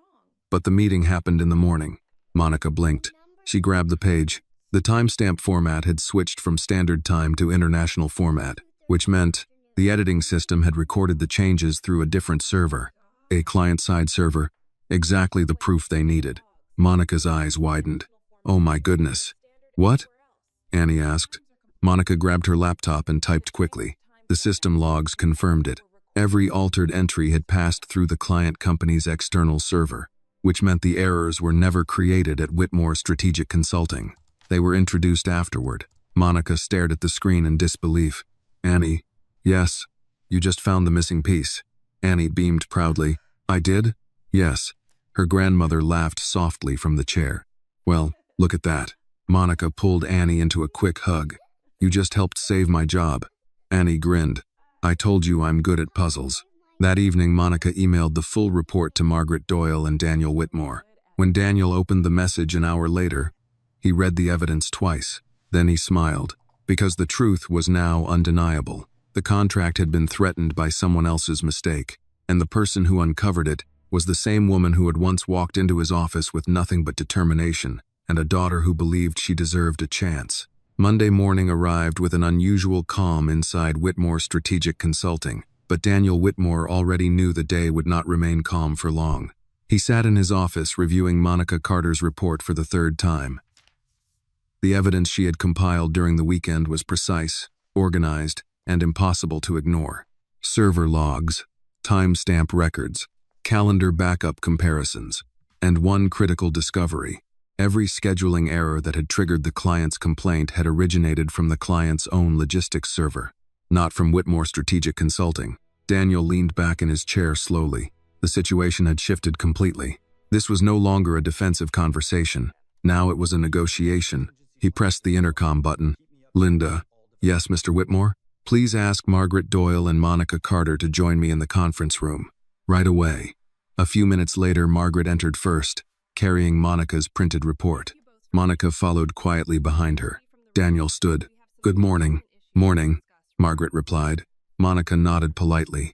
But the meeting happened in the morning. Monica blinked. She grabbed the page. The timestamp format had switched from standard time to international format, which meant the editing system had recorded the changes through a different server, a client-side server, exactly the proof they needed. Monica's eyes widened. Oh my goodness. What? Annie asked. Monica grabbed her laptop and typed quickly. The system logs confirmed it. Every altered entry had passed through the client company's external server, which meant the errors were never created at Whitmore Strategic Consulting. They were introduced afterward. Monica stared at the screen in disbelief. Annie, yes, you just found the missing piece. Annie beamed proudly. I did? Yes. Her grandmother laughed softly from the chair. Well, look at that. Monica pulled Annie into a quick hug. You just helped save my job. Annie grinned. I told you I'm good at puzzles. That evening, Monica emailed the full report to Margaret Doyle and Daniel Whitmore. When Daniel opened the message an hour later, he read the evidence twice. Then he smiled, because the truth was now undeniable. The contract had been threatened by someone else's mistake, and the person who uncovered it was the same woman who had once walked into his office with nothing but determination and a daughter who believed she deserved a chance. Monday morning arrived with an unusual calm inside Whitmore Strategic Consulting, but Daniel Whitmore already knew the day would not remain calm for long. He sat in his office reviewing Monica Carter's report for the third time. The evidence she had compiled during the weekend was precise, organized, and impossible to ignore. Server logs, timestamp records, calendar backup comparisons, and one critical discovery. Every scheduling error that had triggered the client's complaint had originated from the client's own logistics server, not from Whitmore Strategic Consulting. Daniel leaned back in his chair slowly. The situation had shifted completely. This was no longer a defensive conversation. Now it was a negotiation. He pressed the intercom button. Linda. Yes, Mr. Whitmore? Please ask Margaret Doyle and Monica Carter to join me in the conference room. Right away. A few minutes later, Margaret entered first, carrying Monica's printed report. Monica followed quietly behind her. Daniel stood. Good morning. Morning, Margaret replied. Monica nodded politely.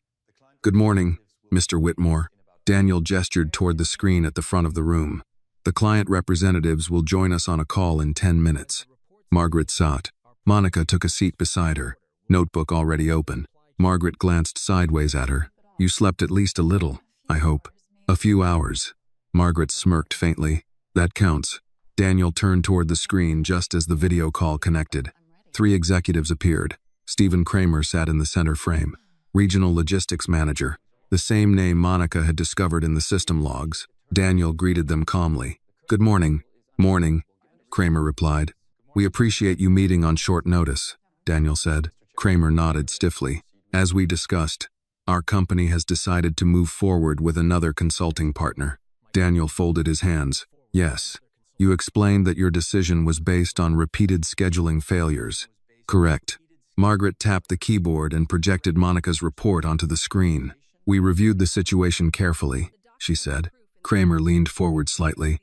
Good morning, Mr. Whitmore. Daniel gestured toward the screen at the front of the room. The client representatives will join us on a call in 10 minutes. Margaret sat. Monica took a seat beside her, notebook already open. Margaret glanced sideways at her. You slept at least a little, I hope. A few hours. Margaret smirked faintly. That counts. Daniel turned toward the screen just as the video call connected. 3 executives appeared. Stephen Kramer sat in the center frame. Regional Logistics Manager, the same name Monica had discovered in the system logs. Daniel greeted them calmly. Good morning. Morning, Kramer replied. We appreciate you meeting on short notice, Daniel said. Kramer nodded stiffly. As we discussed, our company has decided to move forward with another consulting partner. Daniel folded his hands. Yes, You explained that your decision was based on repeated scheduling failures. Correct. Margaret tapped the keyboard and projected Monica's report onto the screen. We reviewed the situation carefully, she said. Kramer leaned forward slightly.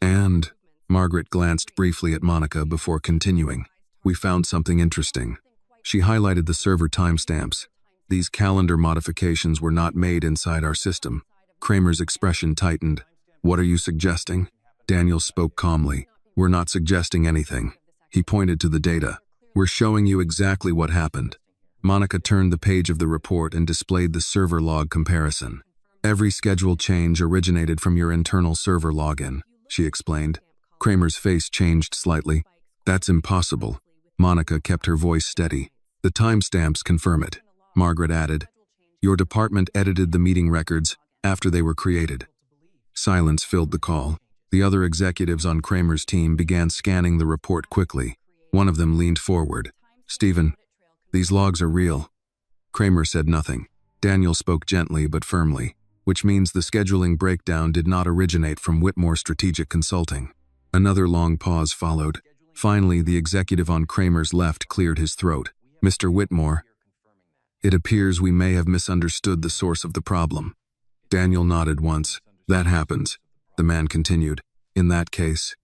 And, Margaret glanced briefly at Monica before continuing. We found something interesting. She highlighted the server timestamps. These calendar modifications were not made inside our system. Kramer's expression tightened. What are you suggesting? Daniel spoke calmly. We're not suggesting anything. He pointed to the data. We're showing you exactly what happened. Monica turned the page of the report and displayed the server log comparison. Every schedule change originated from your internal server login, she explained. Kramer's face changed slightly. That's impossible. Monica kept her voice steady. The timestamps confirm it, Margaret added. Your department edited the meeting records after they were created. Silence filled the call. The other executives on Kramer's team began scanning the report quickly. One of them leaned forward. Stephen, these logs are real. Kramer said nothing. Daniel spoke gently but firmly, which means the scheduling breakdown did not originate from Whitmore Strategic Consulting. Another long pause followed. Finally, the executive on Kramer's left cleared his throat. Mr. Whitmore, it appears we may have misunderstood the source of the problem. Daniel nodded once. That happens, the man continued. In that case,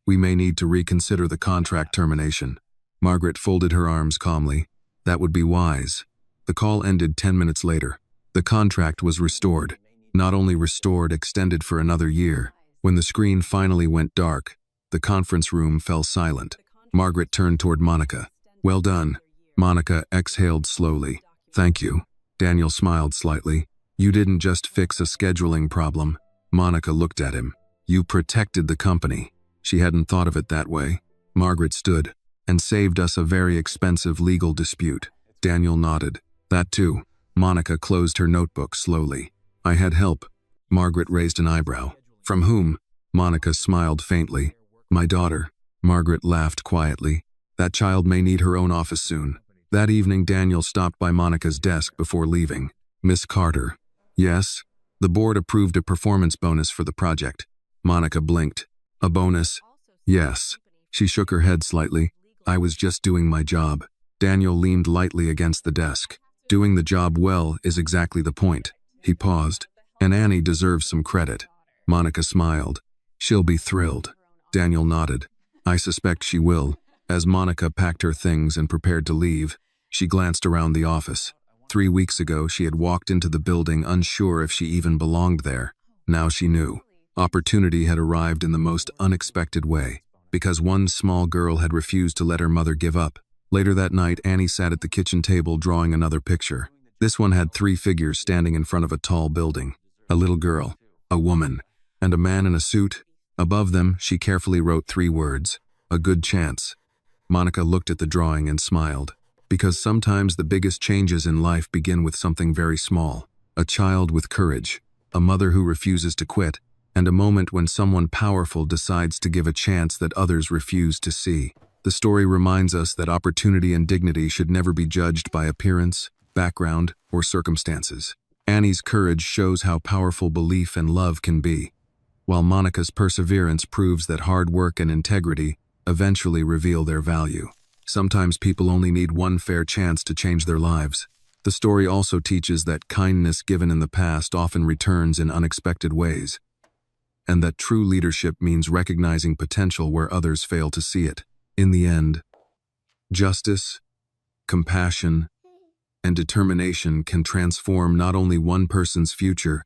we may need to reconsider the contract termination. Margaret folded her arms calmly. That would be wise. The call ended 10 minutes later. The contract was restored. Not only restored, extended for another year. When the screen finally went dark, the conference room fell silent. Margaret turned toward Monica. Well done. Monica exhaled slowly. Thank you. Daniel smiled slightly. You didn't just fix a scheduling problem. Monica looked at him. You protected the company. She hadn't thought of it that way. Margaret stood. And saved us a very expensive legal dispute. Daniel nodded. That too. Monica closed her notebook slowly. I had help. Margaret raised an eyebrow. From whom? Monica smiled faintly. My daughter. Margaret laughed quietly. That child may need her own office soon. That evening, Daniel stopped by Monica's desk before leaving. Miss Carter. Yes? The board approved a performance bonus for the project. Monica blinked. A bonus? Yes. She shook her head slightly. I was just doing my job. Daniel leaned lightly against the desk. Doing the job well is exactly the point. He paused. And Annie deserves some credit. Monica smiled. She'll be thrilled. Daniel nodded. I suspect she will. As Monica packed her things and prepared to leave, she glanced around the office. 3 weeks ago, she had walked into the building unsure if she even belonged there. Now she knew. Opportunity had arrived in the most unexpected way, because one small girl had refused to let her mother give up. Later that night, Annie sat at the kitchen table drawing another picture. This one had 3 figures standing in front of a tall building. A little girl, a woman, and a man in a suit. Above them, she carefully wrote 3 words. A good chance. Monica looked at the drawing and smiled. Because sometimes the biggest changes in life begin with something very small. A child with courage, a mother who refuses to quit, and a moment when someone powerful decides to give a chance that others refuse to see. The story reminds us that opportunity and dignity should never be judged by appearance, background, or circumstances. Annie's courage shows how powerful belief and love can be, while Monica's perseverance proves that hard work and integrity eventually reveal their value. Sometimes people only need one fair chance to change their lives. The story also teaches that kindness given in the past often returns in unexpected ways, and that true leadership means recognizing potential where others fail to see it. In the end, justice, compassion, and determination can transform not only one person's future,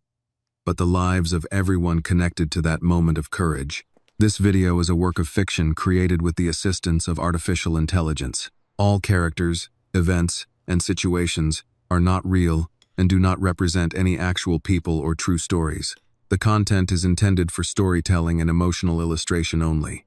but the lives of everyone connected to that moment of courage. This video is a work of fiction created with the assistance of artificial intelligence. All characters, events, and situations are not real and do not represent any actual people or true stories. The content is intended for storytelling and emotional illustration only.